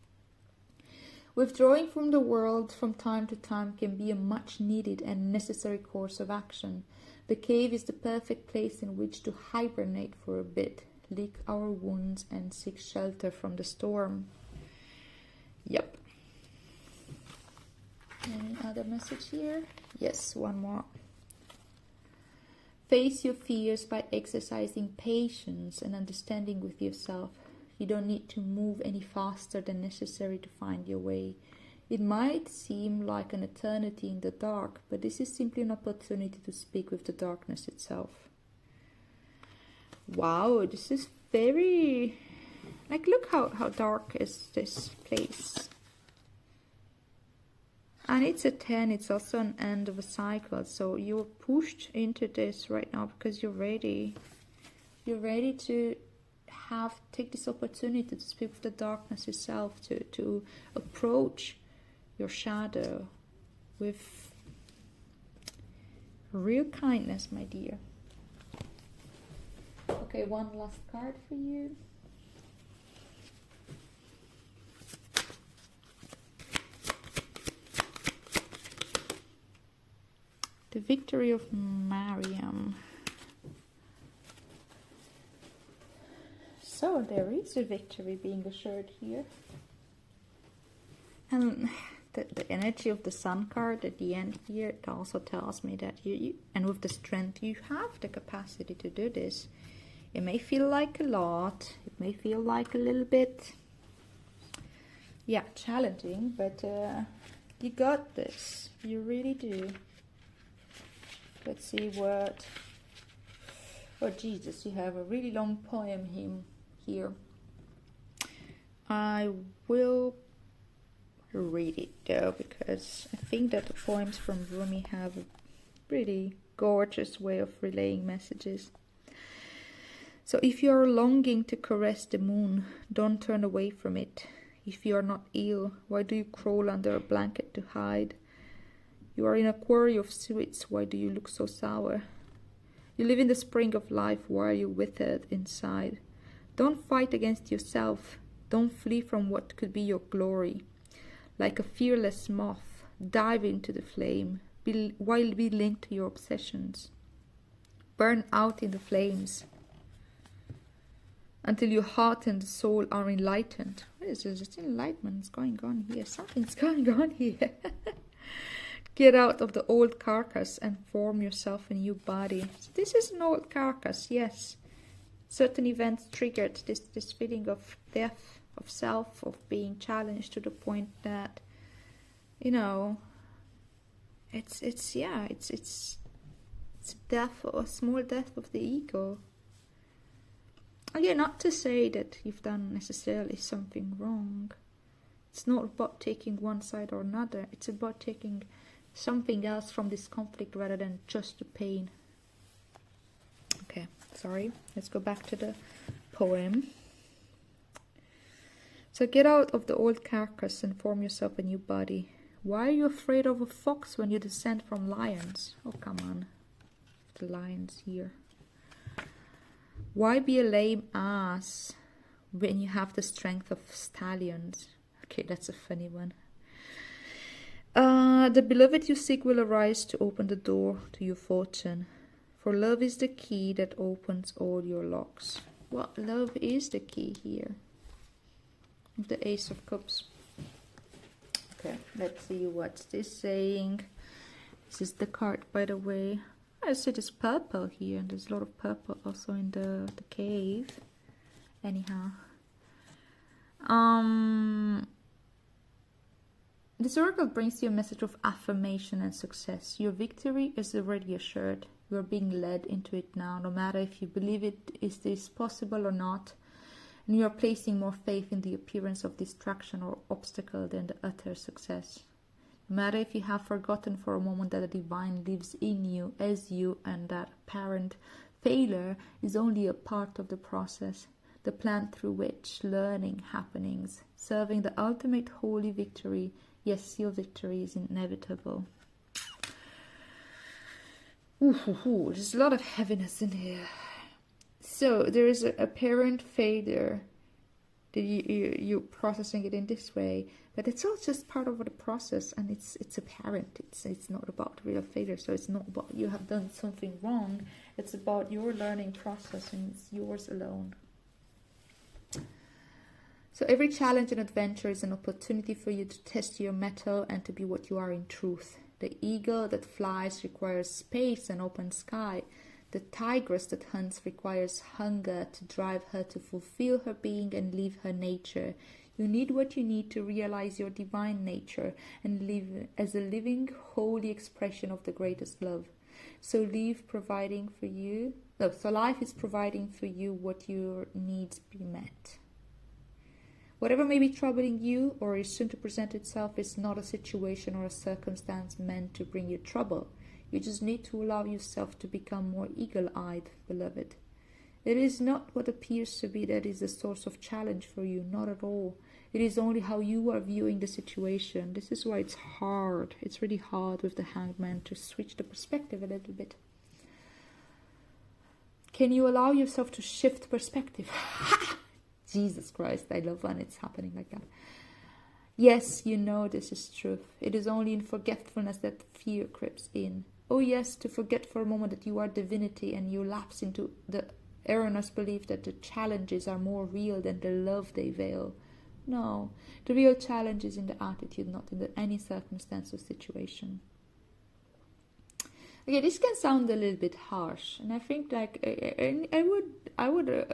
Withdrawing from the world from time to time can be a much needed and necessary course of action. The cave is the perfect place in which to hibernate for a bit, lick our wounds and seek shelter from the storm. Yep. Any other message here? Yes, one more. Face your fears by exercising patience and understanding with yourself. You don't need to move any faster than necessary to find your way. It might seem like an eternity in the dark, but this is simply an opportunity to speak with the darkness itself. Wow, this is very... like, look how dark is this place. And it's a 10, it's also an end of a cycle. So you're pushed into this right now because you're ready. You're ready to take this opportunity to speak with the darkness itself, to approach your shadow with real kindness, my dear. Okay, one last card for you. The victory of Mariam. So there is a victory being assured here. And the energy of the Sun card at the end here, it also tells me that you and with the strength, you have the capacity to do this. It may feel like a lot, it may feel like a little bit, yeah, challenging, but you got this. You really do. Let's see what... Oh, Jesus, you have a really long poem here. I will read it though, because I think that the poems from Rumi have a pretty gorgeous way of relaying messages. So if you are longing to caress the moon, don't turn away from it. If you are not ill, why do you crawl under a blanket to hide? You are in a quarry of sweets, why do you look so sour? You live in the spring of life, why are you withered inside? Don't fight against yourself, don't flee from what could be your glory. Like a fearless moth, dive into the flame, while be linked to your obsessions. Burn out in the flames, until your heart and soul are enlightened. What is this? It's enlightenment going on here. Something's going on here. Get out of the old carcass and form yourself a new body. So this is an old carcass, yes. Certain events triggered this feeling of death, of self, of being challenged to the point that, you know, it's death, a small death of the ego. Again, not to say that you've done necessarily something wrong. It's not about taking one side or another. It's about taking something else from this conflict rather than just the pain. Okay, sorry. Let's go back to the poem. So get out of the old carcass and form yourself a new body. Why are you afraid of a fox when you descend from lions? Oh, come on. The lions here. Why be a lame ass when you have the strength of stallions? Okay, that's a funny one. The beloved you seek will arise to open the door to your fortune. For love is the key that opens all your locks. Well, love is the key here. The Ace of Cups. Okay, let's see what's this saying. This is the card, by the way. I said it's purple here, and there's a lot of purple also in the cave. Anyhow. This oracle brings you a message of affirmation and success. Your victory is already assured. You are being led into it now, no matter if you believe it is this possible or not. And you are placing more faith in the appearance of distraction or obstacle than the utter success. No matter if you have forgotten for a moment that the divine lives in you as you, and that apparent failure is only a part of the process, the plan through which learning happenings, serving the ultimate holy victory. Yes, your victory is inevitable. There's a lot of heaviness in here. So there is a apparent failure that you're processing it in this way, but it's all just part of the process, and it's apparent. It's not about real failure. So it's not about you have done something wrong. It's about your learning process, and it's yours alone. So every challenge and adventure is an opportunity for you to test your mettle and to be what you are in truth. The eagle that flies requires space and open sky. The tigress that hunts requires hunger to drive her to fulfill her being and live her nature. You need what you need to realize your divine nature and live as a living, holy expression of the greatest love. So life is providing for you what your needs be met. Whatever may be troubling you or is soon to present itself is not a situation or a circumstance meant to bring you trouble. You just need to allow yourself to become more eagle-eyed, beloved. It is not what appears to be that is the source of challenge for you, not at all. It is only how you are viewing the situation. This is why it's hard. It's really hard with the Hanged Man to switch the perspective a little bit. Can you allow yourself to shift perspective? Jesus Christ, I love when it's happening like that. Yes, you know this is truth. It is only in forgetfulness that fear creeps in. Oh yes, to forget for a moment that you are divinity, and you lapse into the erroneous belief that the challenges are more real than the love they veil. No, the real challenge is in the attitude, not in any circumstance or situation. Okay, this can sound a little bit harsh, and I think like I would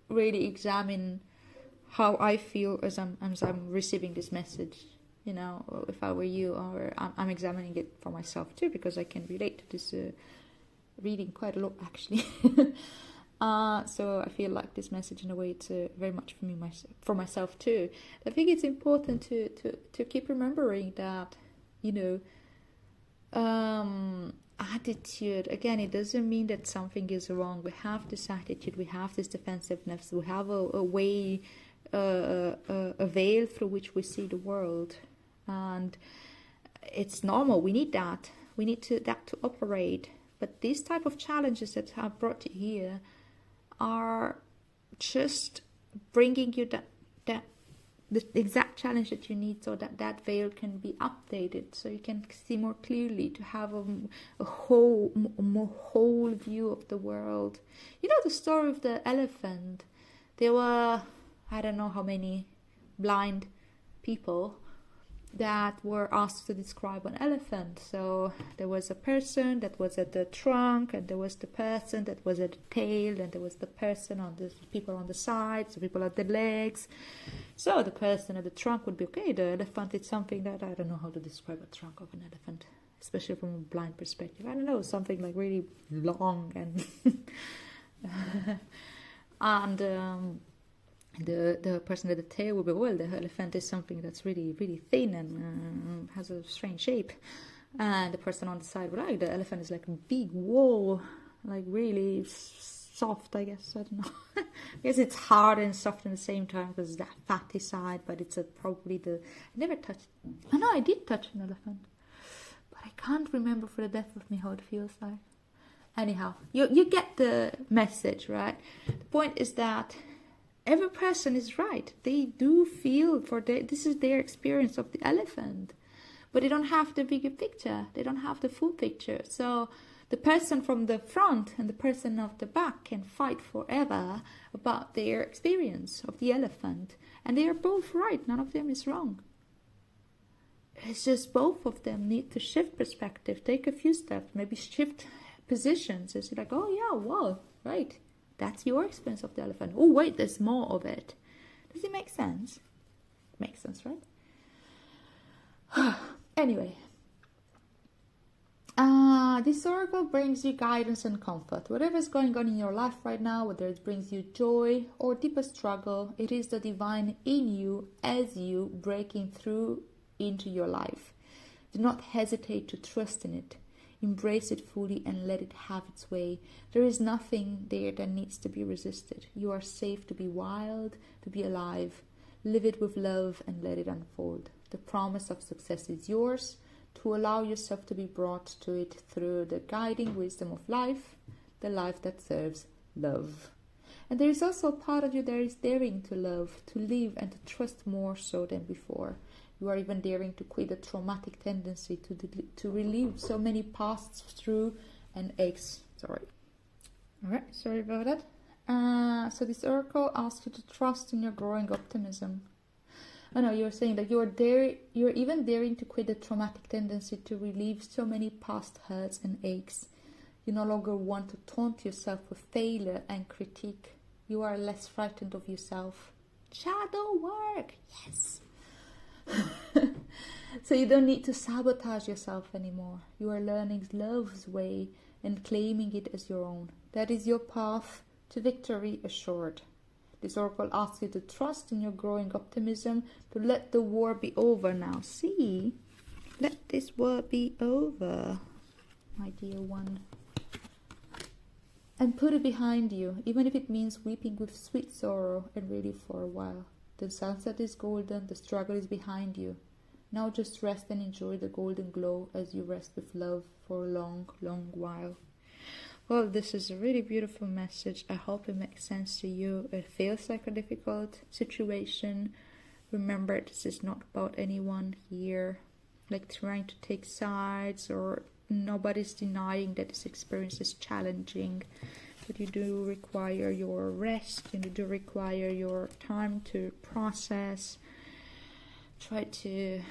really examine how I feel as I'm receiving this message. You know, if I were you, or I'm examining it for myself too, because I can relate to this reading quite a lot actually. So I feel like this message in a way it's very much for me, for myself too. I think it's important to keep remembering that, attitude, again, it doesn't mean that something is wrong. We have this attitude, we have this defensiveness, we have a way, a veil through which we see the world, and it's normal. We need that. We need that to operate. But these type of challenges that have brought you here are just bringing you the exact challenge that you need, so that veil can be updated, so you can see more clearly, to have a more whole view of the world. You know the story of the elephant? There were, I don't know how many blind people that were asked to describe an elephant. So there was a person that was at the trunk, and there was the person that was at the tail, and there was the person on the people on the sides, the people at the legs. So the person at the trunk would be, okay, the elephant is something that, I don't know how to describe a trunk of an elephant, especially from a blind perspective. I don't know, something like really long and and the person at the tail will be, well, the elephant is something that's really, really thin and has a strange shape. And the person on the side will, like, the elephant is like a big wall, like really soft, I guess. I don't know. I guess it's hard and soft at the same time because it's that fatty side, but it's probably I never touched. I know I did touch an elephant, but I can't remember for the death of me how it feels like. Anyhow, you get the message, right? The point is that every person is right. They do feel this is their experience of the elephant, but they don't have the bigger picture. They don't have the full picture. So the person from the front and the person of the back can fight forever about their experience of the elephant, and they are both right. None of them is wrong. It's just both of them need to shift perspective, take a few steps, maybe shift positions. It's like, oh yeah, wow, right. That's your experience of the elephant. Oh, wait, there's more of it. Does it make sense? Makes sense, right? Anyway. This oracle brings you guidance and comfort. Whatever is going on in your life right now, whether it brings you joy or deeper struggle, it is the divine in you, as you, breaking through into your life. Do not hesitate to trust in it. Embrace it fully and let it have its way. There is nothing there that needs to be resisted. You are safe to be wild, to be alive. Live it with love and let it unfold. The promise of success is yours, to allow yourself to be brought to it through the guiding wisdom of life, the life that serves love. And there is also a part of you that is daring to love, to live, and to trust more so than before. You are even daring to quit a traumatic tendency to relive so many pasts through and aches. Alright, sorry about that. So this oracle asks you to trust in your growing optimism. I know you're saying that you're even daring to quit a traumatic tendency to relive so many past hurts and aches. You no longer want to taunt yourself with failure and critique. You are less frightened of yourself. Shadow work, yes. So you don't need to sabotage yourself anymore. You are learning love's way and claiming it as your own. That is your path to victory assured. This oracle asks you to trust in your growing optimism, to let the war be over now. See? Let this war be over, my dear one. And put it behind you, even if it means weeping with sweet sorrow and relief for a while. The sunset is golden, the struggle is behind you. Now just rest and enjoy the golden glow as you rest with love for a long, long while. Well, this is a really beautiful message. I hope it makes sense to you. It feels like a difficult situation. Remember, this is not about anyone here, like trying to take sides, or nobody's denying that this experience is challenging. But you do require your rest, and you do require your time to process. Try to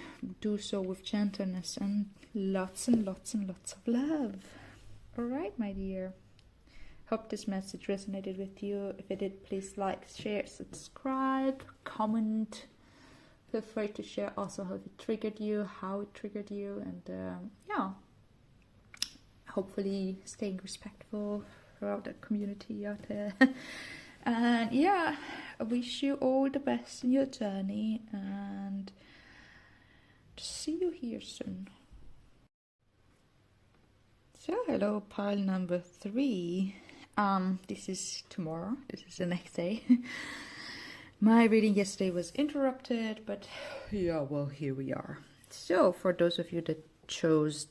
do so with gentleness and lots and lots and lots of love. Alright, my dear. Hope this message resonated with you. If it did, please like, share, subscribe, comment. Feel free to share also how it triggered you, and yeah. Hopefully staying respectful throughout the community out there. And yeah, I wish you all the best in your journey, and see you here soon. So hello, pile number 3. This is tomorrow. This is the next day. My reading yesterday was interrupted, but yeah, well, here we are. So for those of you that chose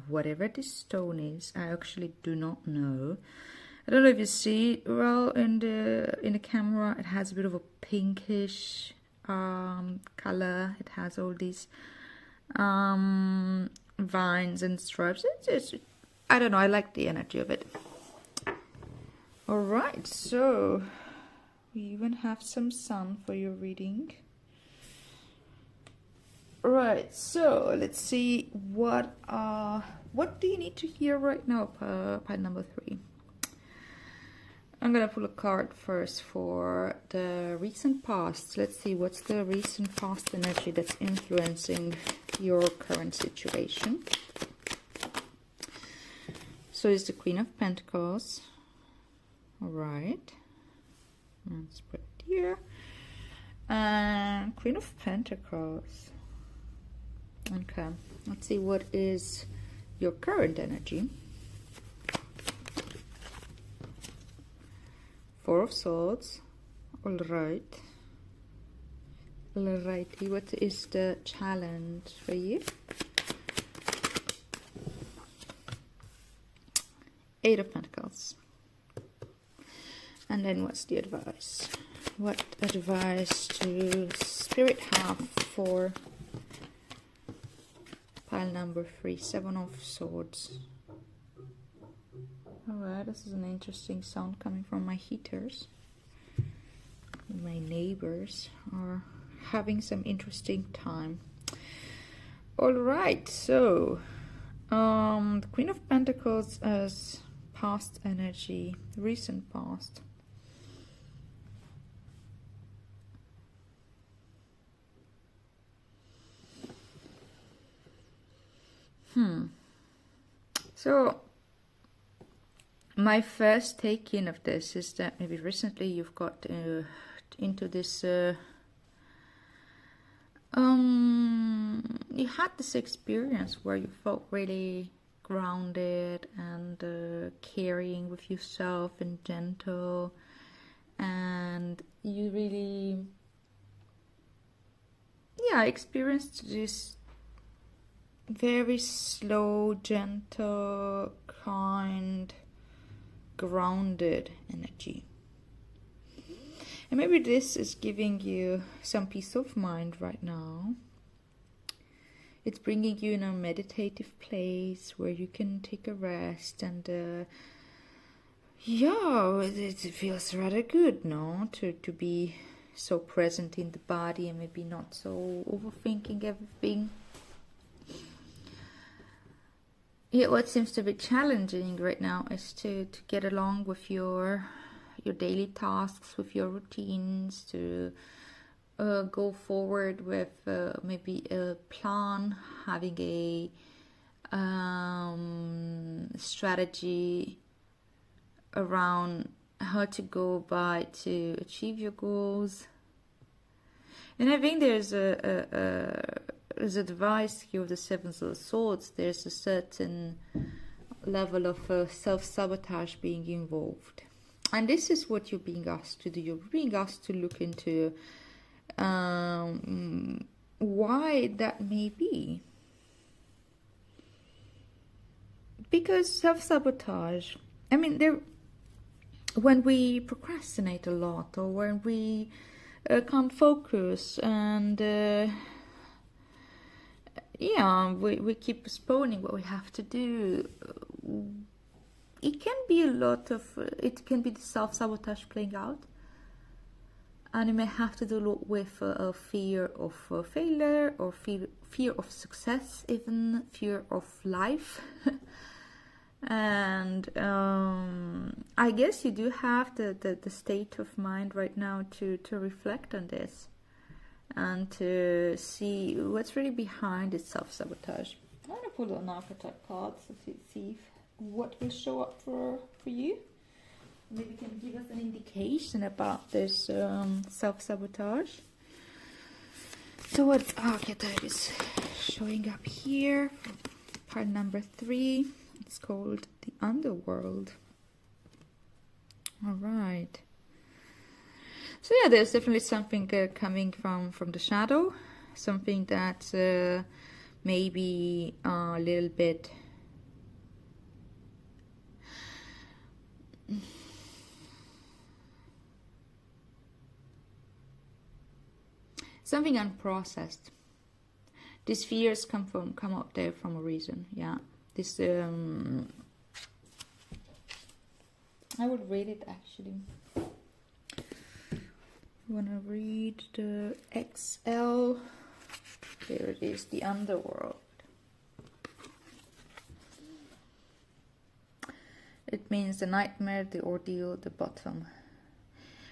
whatever this stone is, I actually do not know. I don't know if you see it well in the camera. It has a bit of a pinkish color. It has all these vines and stripes. It's I don't know, I like the energy of it. Alright, so we even have some sun for your reading. Right, so let's see what do you need to hear right now, pile number 3. I'm gonna pull a card first for the recent past. Let's see what's the recent past energy that's influencing your current situation. So it's the Queen of Pentacles. All right, let's put it here. And Queen of Pentacles. Okay, let's see what is your current energy. Four of Swords. All right. Alrighty, what is the challenge for you? Eight of Pentacles. And then what's the advice? What advice do Spirit have for pile number 3? Seven of Swords. Alright, this is an interesting sound coming from my heaters. My neighbors are having some interesting time. Alright, so the Queen of Pentacles as past energy, recent past. So my first take in of this is that maybe recently you've got into this you had this experience where you felt really grounded and caring with yourself and gentle, and you really experienced this very slow, gentle, kind, grounded energy. And maybe this is giving you some peace of mind right now. It's bringing you in a meditative place where you can take a rest, and it feels rather good, no? To be so present in the body and maybe not so overthinking everything. Yeah, what seems to be challenging right now is to get along with your daily tasks, with your routines, to go forward with maybe a plan, having a strategy around how to go by to achieve your goals. And I think there's as advice here of the Seven of Swords, there's a certain level of self-sabotage being involved. And this is what you're being asked to do. You're being asked to look into why that may be. Because self-sabotage, I mean, when we procrastinate a lot, or when we can't focus, and we keep postponing what we have to do, it can be it can be the self-sabotage playing out. And it may have to do a lot with a fear of failure, or fear of success, even fear of life. And I guess you do have the state of mind right now to reflect on this and to see what's really behind this self-sabotage. I'm going to pull an archetype card to see if what will show up for you. Maybe can give us an indication about this self-sabotage. So what archetype is showing up here? Part number 3. It's called the Underworld. All right. So yeah, there's definitely something coming from the shadow. Something that maybe a little bit something unprocessed. These fears come up there from a reason. Yeah, this I would read it actually. You want to read the XL? Here it is, the Underworld. It means the nightmare, the ordeal, the bottom.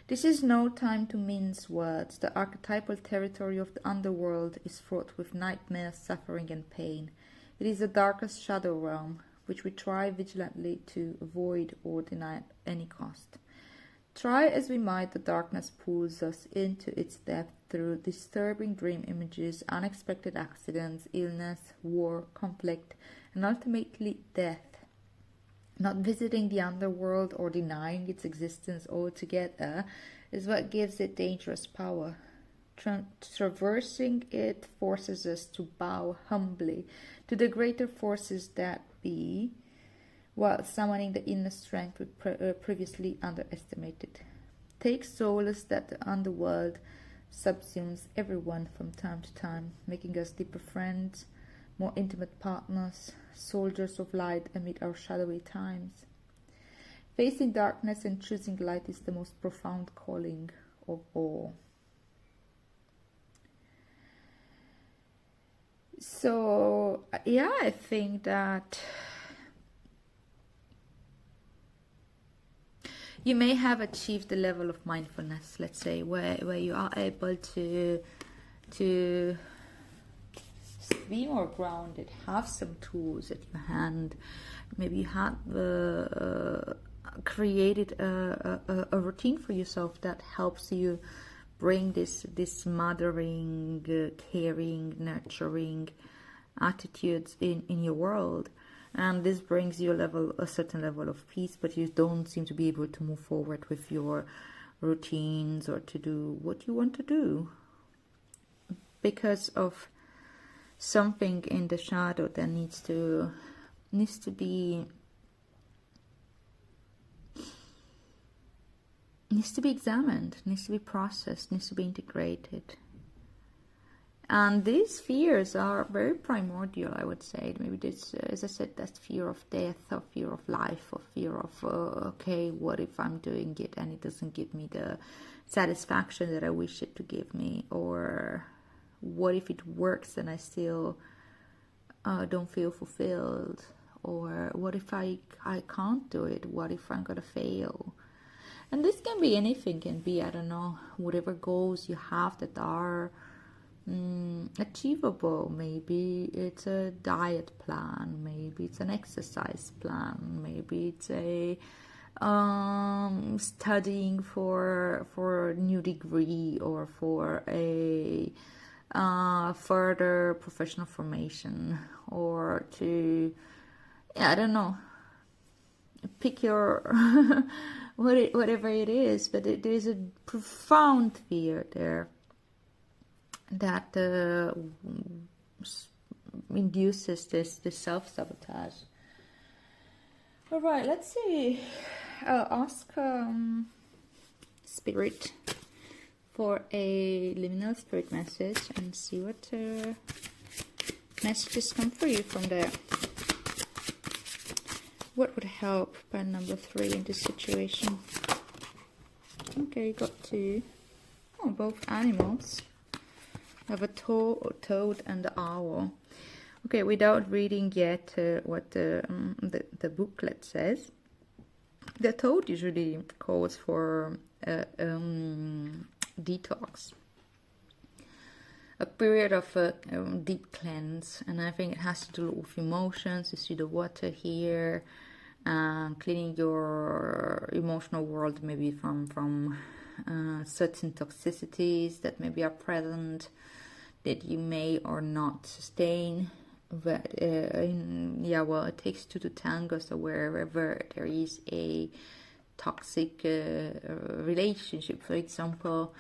This is no time to mince words. The archetypal territory of the underworld is fraught with nightmares, suffering, and pain. It is the darkest shadow realm, which we try vigilantly to avoid or deny at any cost. Try as we might, the darkness pulls us into its depth through disturbing dream images, unexpected accidents, illness, war, conflict, and ultimately death. Not visiting the underworld or denying its existence altogether is what gives it dangerous power. Traversing it forces us to bow humbly to the greater forces that be, while summoning the inner strength we previously underestimated. Take solace that the underworld subsumes everyone from time to time, making us deeper friends, more intimate partners, soldiers of light amid our shadowy times. Facing darkness and choosing light is the most profound calling of all. So, yeah, I think that you may have achieved the level of mindfulness, let's say, where you are able to be more grounded, have some tools at your hand. Maybe you have created a routine for yourself that helps you bring this mothering, caring, nurturing attitudes in your world. And this brings you a certain level of peace, but you don't seem to be able to move forward with your routines or to do what you want to do because of something in the shadow that needs to be examined, needs to be processed, needs to be integrated. And these fears are very primordial, I would say. Maybe this, as I said, that's fear of death, or fear of life, or fear of, okay, what if I'm doing it and it doesn't give me the satisfaction that I wish it to give me? Or what if it works and I still don't feel fulfilled? Or what if I can't do it? What if I'm going to fail? And this can be anything, can be, I don't know, whatever goals you have that are achievable. Maybe it's a diet plan, maybe it's an exercise plan, maybe it's a studying for a new degree or for a further professional formation, or to, I don't know, pick your whatever it is, but there is a profound fear there that induces this self-sabotage. All right, let's see. I'll ask Spirit for a liminal spirit message and see what messages come for you from there. What would help by number 3 in this situation? Okay, you got 2. Oh, both animals. I have a toad and an owl. Okay, without reading yet what the booklet says, the toad usually calls for detox, a period of deep cleanse, and I think it has to do with emotions. You see the water here, cleaning your emotional world maybe from certain toxicities that maybe are present, that you may or not sustain. But yeah, well, it takes two to tango. So wherever there is a toxic relationship, for example,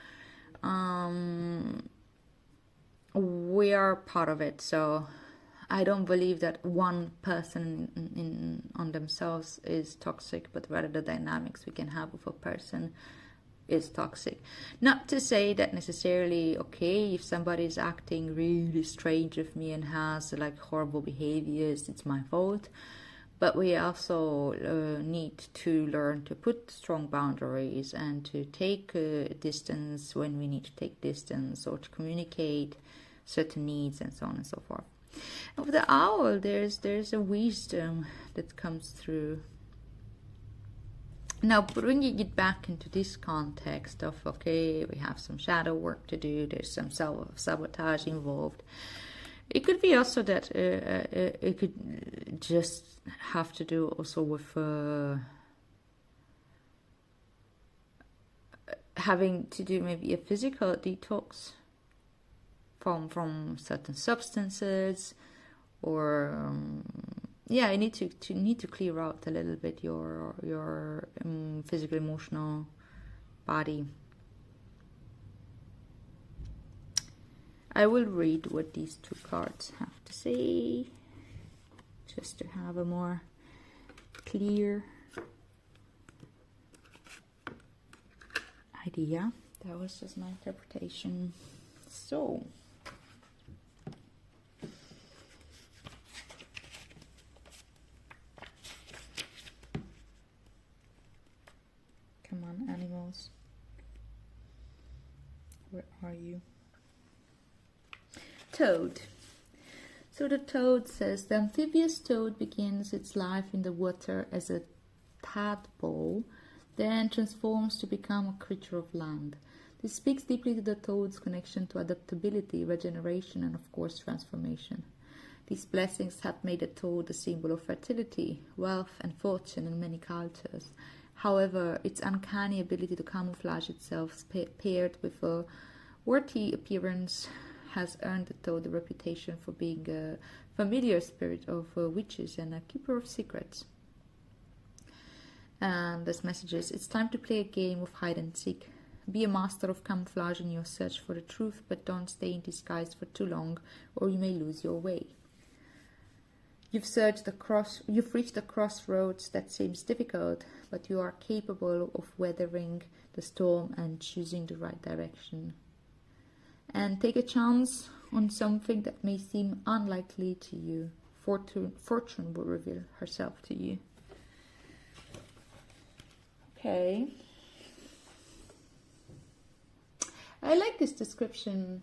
we are part of it. So I don't believe that one person on themselves is toxic, but rather the dynamics we can have with a person is toxic. Not to say that necessarily, okay, if somebody is acting really strange with me and has like horrible behaviors, it's my fault. But we also need to learn to put strong boundaries and to take distance when we need to take distance, or to communicate certain needs and so on and so forth. And with the owl, there's a wisdom that comes through. Now, bringing it back into this context of, okay, we have some shadow work to do, there's some self-sabotage involved. It could be also that it could just have to do also with having to do maybe a physical detox from certain substances, or yeah, you need to clear out a little bit your physical, emotional body. I will read what these two cards have to say, just to have a more clear idea. That was just my interpretation. So, come on, animals. Where are you? Toad. So the toad says, the amphibious toad begins its life in the water as a tadpole, then transforms to become a creature of land. This speaks deeply to the toad's connection to adaptability, regeneration, and of course transformation. These blessings have made the toad a symbol of fertility, wealth, and fortune in many cultures. However, its uncanny ability to camouflage itself, paired with a warty appearance, has earned the toad a reputation for being a familiar spirit of witches and a keeper of secrets. And this message is, it's time to play a game of hide and seek. Be a master of camouflage in your search for the truth, but don't stay in disguise for too long, or you may lose your way. You've reached a crossroads that seems difficult, but you are capable of weathering the storm and choosing the right direction. And take a chance on something that may seem unlikely to you. Fortune will reveal herself to you. Okay. I like this description,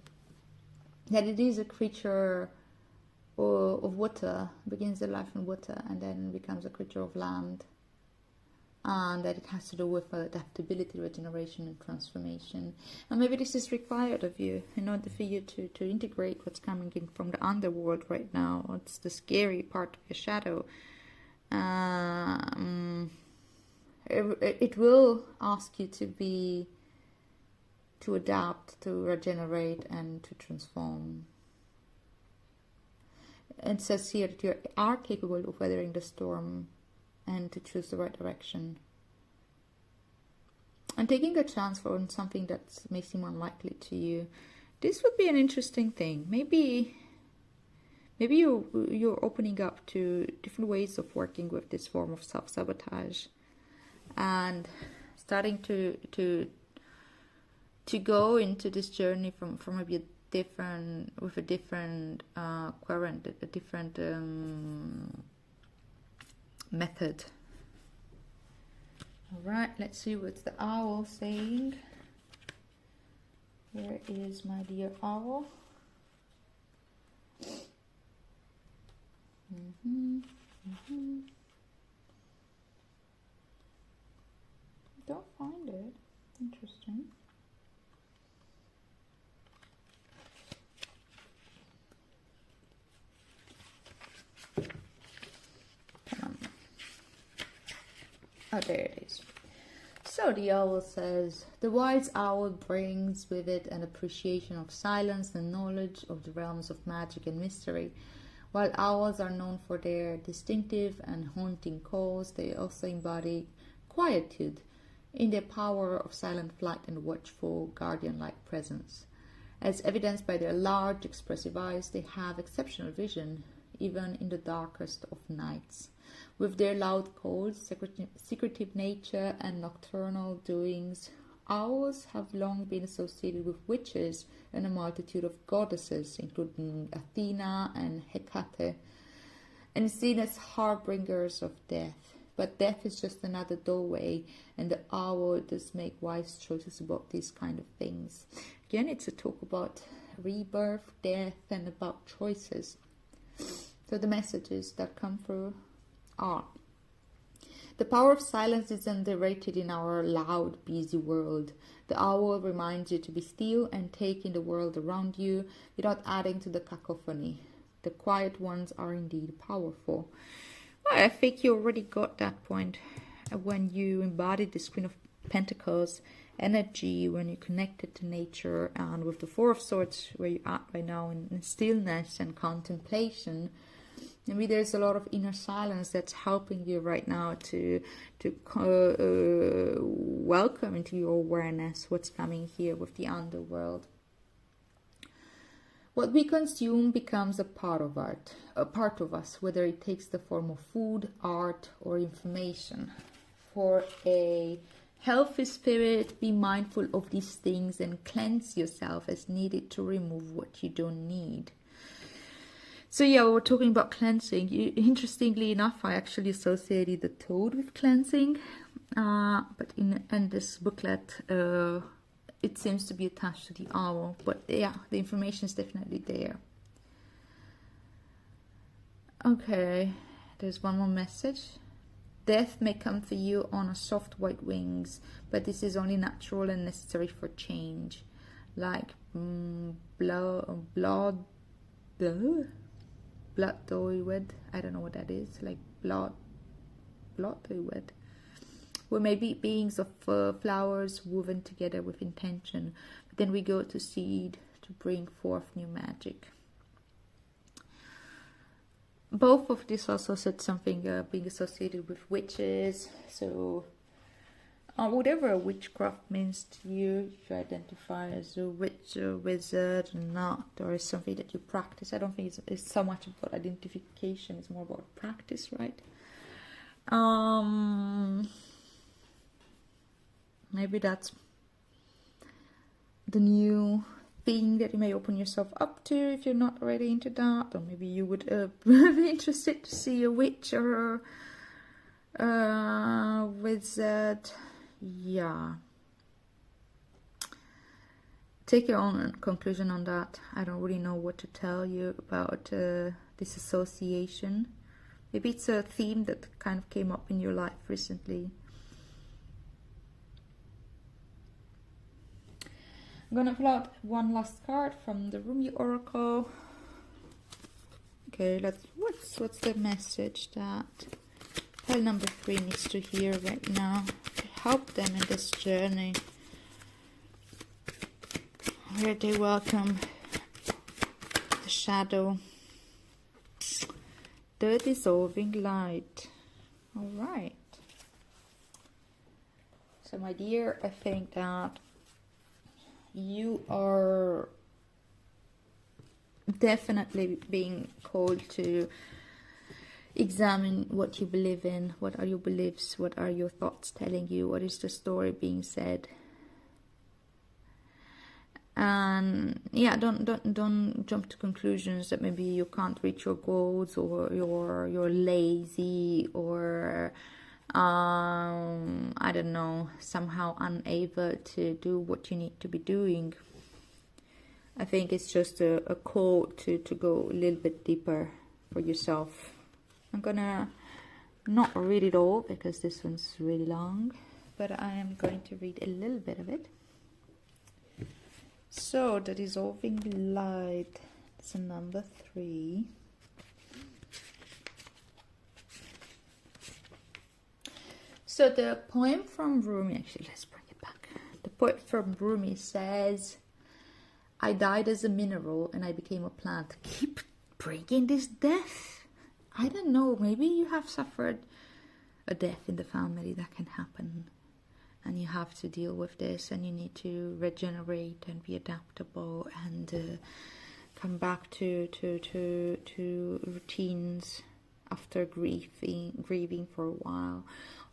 that it is a creature of water, begins their life in water and then becomes a creature of land, and that it has to do with adaptability, regeneration, and transformation. And maybe this is required of you in order for you to integrate what's coming in from the underworld right now. It's the scary part of your shadow. It will ask you to adapt, to regenerate, and to transform. It says here that you are capable of weathering the storm and to choose the right direction. And taking a chance for something that may seem unlikely to you. This would be an interesting thing. Maybe you're opening up to different ways of working with this form of self-sabotage, and starting to go into this journey from maybe a different current, a different method. All right, let's see what's the owl saying. Where is my dear owl? Don't find it. Interesting. Come on. Oh, there it is. So the owl says, the wise owl brings with it an appreciation of silence and knowledge of the realms of magic and mystery. While owls are known for their distinctive and haunting calls, they also embody quietude in their power of silent flight and watchful, guardian-like presence. As evidenced by their large, expressive eyes, they have exceptional vision, even in the darkest of nights. With their loud calls, secretive nature, and nocturnal doings, owls have long been associated with witches and a multitude of goddesses, including Athena and Hecate, and seen as harbingers of death. But death is just another doorway, and the owl does make wise choices about these kind of things. Again, it's a talk about rebirth, death, and about choices. So the messages that come through are: the power of silence is underrated in our loud, busy world. The owl reminds you to be still and take in the world around you without adding to the cacophony. The quiet ones are indeed powerful. Well, I think you already got that point when you embodied this Queen of Pentacles energy, when you connected to nature, and with the Four of Swords where you're at right now in stillness and contemplation. Maybe there's a lot of inner silence that's helping you right now to welcome into your awareness what's coming here with the underworld. What we consume becomes a part of us, whether it takes the form of food, art, or information. For a healthy spirit, be mindful of these things and cleanse yourself as needed to remove what you don't need. So yeah, we were talking about cleansing. Interestingly enough, I actually associated the toad with cleansing, but in this booklet, it seems to be attached to the owl. But yeah, the information is definitely there. Okay, there's one more message. Death may come for you on a soft white wings, but this is only natural and necessary for change. Like blood oiled, I don't know what that is, like blood oiled. We may be beings of flowers woven together with intention, but then we go to seed to bring forth new magic. Both of this also said something being associated with witches. So whatever witchcraft means to you, if you identify as a witch or wizard or not, or is something that you practice. I don't think it's so much about identification, it's more about practice, right? Maybe that's the new thing that you may open yourself up to if you're not already into that. Or maybe you would be interested to see a witch or a wizard. Yeah, take your own conclusion on that. I don't really know what to tell you about this association. Maybe it's a theme that kind of came up in your life recently. I'm gonna pull out one last card from the Rumi Oracle. Okay, what's the message that pile number 3 needs to hear right now to help them in this journey, where they welcome the shadow, the dissolving light. All right. So my dear, I think that you are definitely being called to examine what you believe in. What are your beliefs? What are your thoughts telling you? What is the story being said? And yeah, don't jump to conclusions that maybe you can't reach your goals, or you're lazy, or I don't know, somehow unable to do what you need to be doing. I think it's just a call to go a little bit deeper for yourself. I'm gonna not read it all because this one's really long, but I am going to read a little bit of it. So the dissolving light, it's a number 3. So the poem from Rumi, actually, let's bring it back. The poem from Rumi says, I died as a mineral and I became a plant. Keep bringing this death. I don't know, maybe you have suffered a death in the family. That can happen. And you have to deal with this, and you need to regenerate and be adaptable and come back to routines after grieving for a while.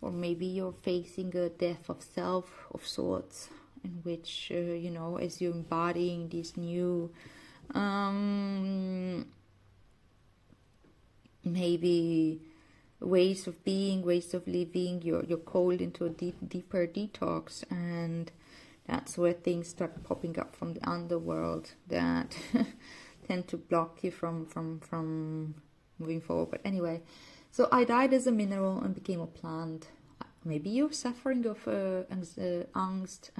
Or maybe you're facing a death of self of sorts, in which, you know, as you're embodying these new, maybe ways of being, ways of living, you're called into a deeper detox, and that's where things start popping up from the underworld that tend to block you from moving forward. But anyway, so I died as a mineral and became a plant. Maybe you're suffering of angst.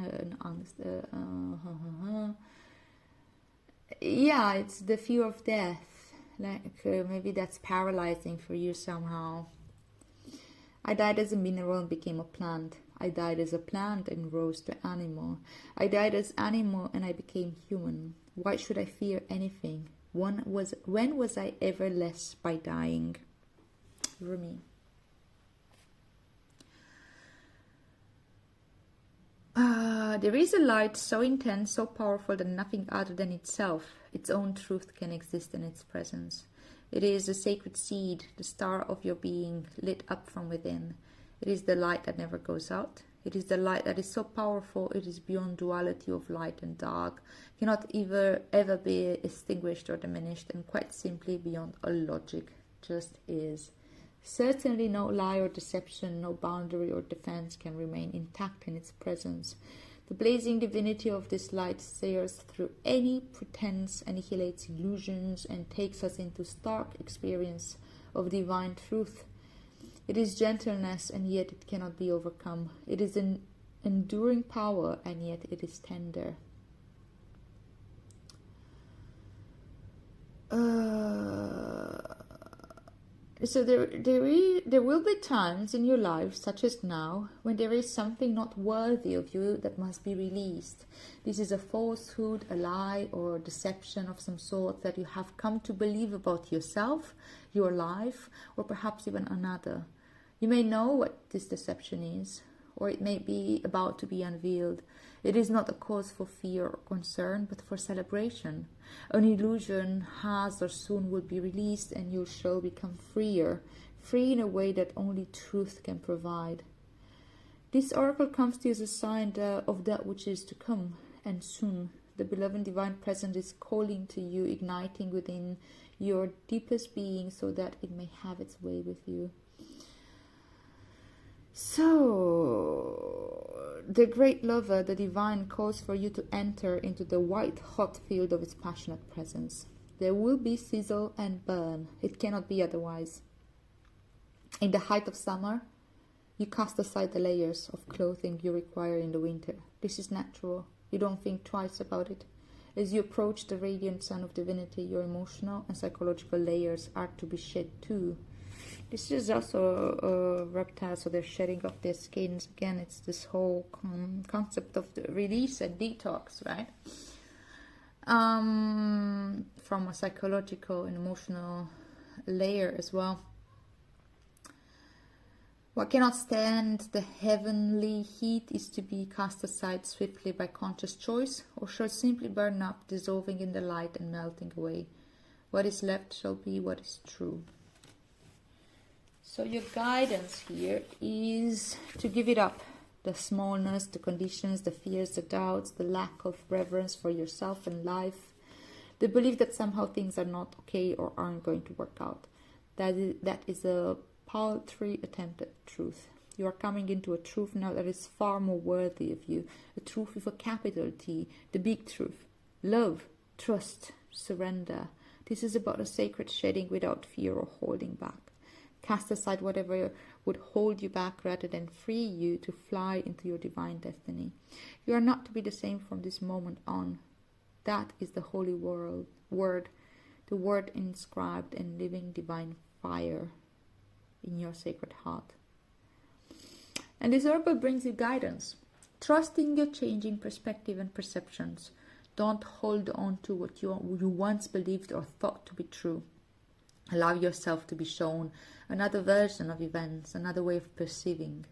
Yeah, it's the fear of death. Like maybe that's paralyzing for you somehow. I died as a mineral and became a plant. I died as a plant and rose to animal. I died as animal and I became human. Why should I fear anything? When was I ever less by dying? Rumi. There is a light so intense, so powerful that nothing other than itself, its own truth, can exist in its presence. It is the sacred seed, the star of your being, lit up from within. It is the light that never goes out. It is the light that is so powerful, it is beyond duality of light and dark, cannot ever be extinguished or diminished, and quite simply beyond all logic, just is. Certainly no lie or deception, no boundary or defense can remain intact in its presence. The blazing divinity of this light sears through any pretense, annihilates illusions, and takes us into stark experience of divine truth. It is gentleness, and yet it cannot be overcome. It is an enduring power, and yet it is tender. So there will be times in your life, such as now, when there is something not worthy of you that must be released. This is a falsehood, a lie, or a deception of some sort that you have come to believe about yourself, your life, or perhaps even another. You may know what this deception is, or it may be about to be unveiled. It is not a cause for fear or concern, but for celebration. An illusion has or soon will be released, and you shall become freer, free in a way that only truth can provide. This oracle comes to you as a sign of that which is to come, and soon. The beloved divine presence is calling to you, igniting within your deepest being so that it may have its way with you. So, the great lover, the divine, calls for you to enter into the white-hot field of its passionate presence. There will be sizzle and burn. It cannot be otherwise. In the height of summer, you cast aside the layers of clothing you require in the winter. This is natural. You don't think twice about it. As you approach the radiant sun of divinity, your emotional and psychological layers are to be shed too. This is also a reptile, so they're shedding off their skins. Again, it's this whole concept of the release and detox, right? From a psychological and emotional layer as well. What cannot stand the heavenly heat is to be cast aside swiftly by conscious choice, or shall simply burn up, dissolving in the light and melting away. What is left shall be what is true. So your guidance here is to give it up. The smallness, the conditions, the fears, the doubts, the lack of reverence for yourself and life. The belief that somehow things are not okay or aren't going to work out. That is a paltry attempt at truth. You are coming into a truth now that is far more worthy of you. A truth with a capital T. The big truth. Love, trust, surrender. This is about a sacred shedding without fear or holding back. Cast aside whatever would hold you back rather than free you to fly into your divine destiny. You are not to be the same from this moment on. That is the holy word, the word inscribed in living divine fire in your sacred heart. And this oracle brings you guidance. Trusting your changing perspective and perceptions. Don't hold on to what you once believed or thought to be true. Allow yourself to be shown another version of events, another way of perceiving.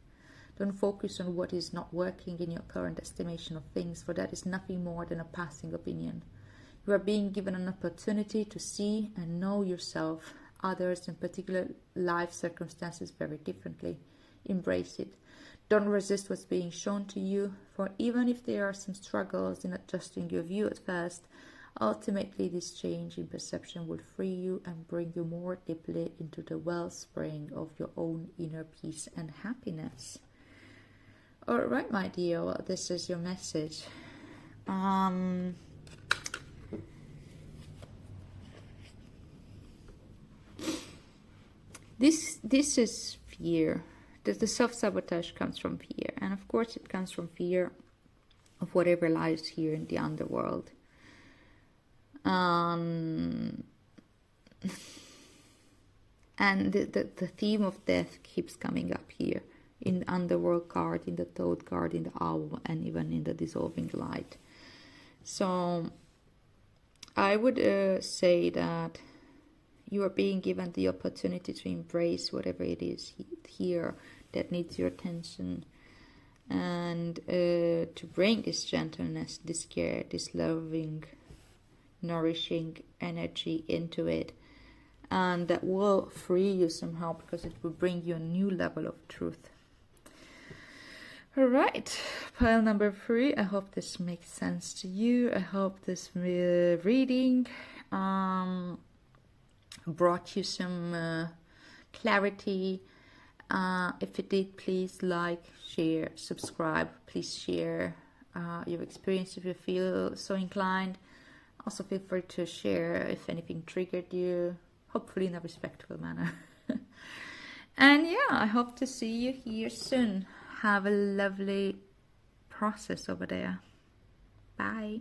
Don't focus on what is not working in your current estimation of things, for that is nothing more than a passing opinion. You are being given an opportunity to see and know yourself, others, and particular life circumstances very differently. Embrace it. Don't resist what's being shown to you, for even if there are some struggles in adjusting your view at first, ultimately this change in perception will free you and bring you more deeply into the wellspring of your own inner peace and happiness. Alright, my dear, well, this is your message. This is fear. The self-sabotage comes from fear. And of course it comes from fear of whatever lies here in the underworld. And the theme of death keeps coming up here. In the underworld card, in the toad card, in the owl, and even in the dissolving light. So I would say that you are being given the opportunity to embrace whatever it is here that needs your attention, and to bring this gentleness, this care, this loving, nourishing energy into it, and that will free you somehow, because it will bring you a new level of truth. Alright, pile number 3. I hope this makes sense to you. I hope this reading brought you some clarity. If it did, please like, share, subscribe. Please share your experience if you feel so inclined. Also feel free to share if anything triggered you, hopefully in a respectful manner. And yeah, I hope to see you here soon. Have a lovely process over there. Bye.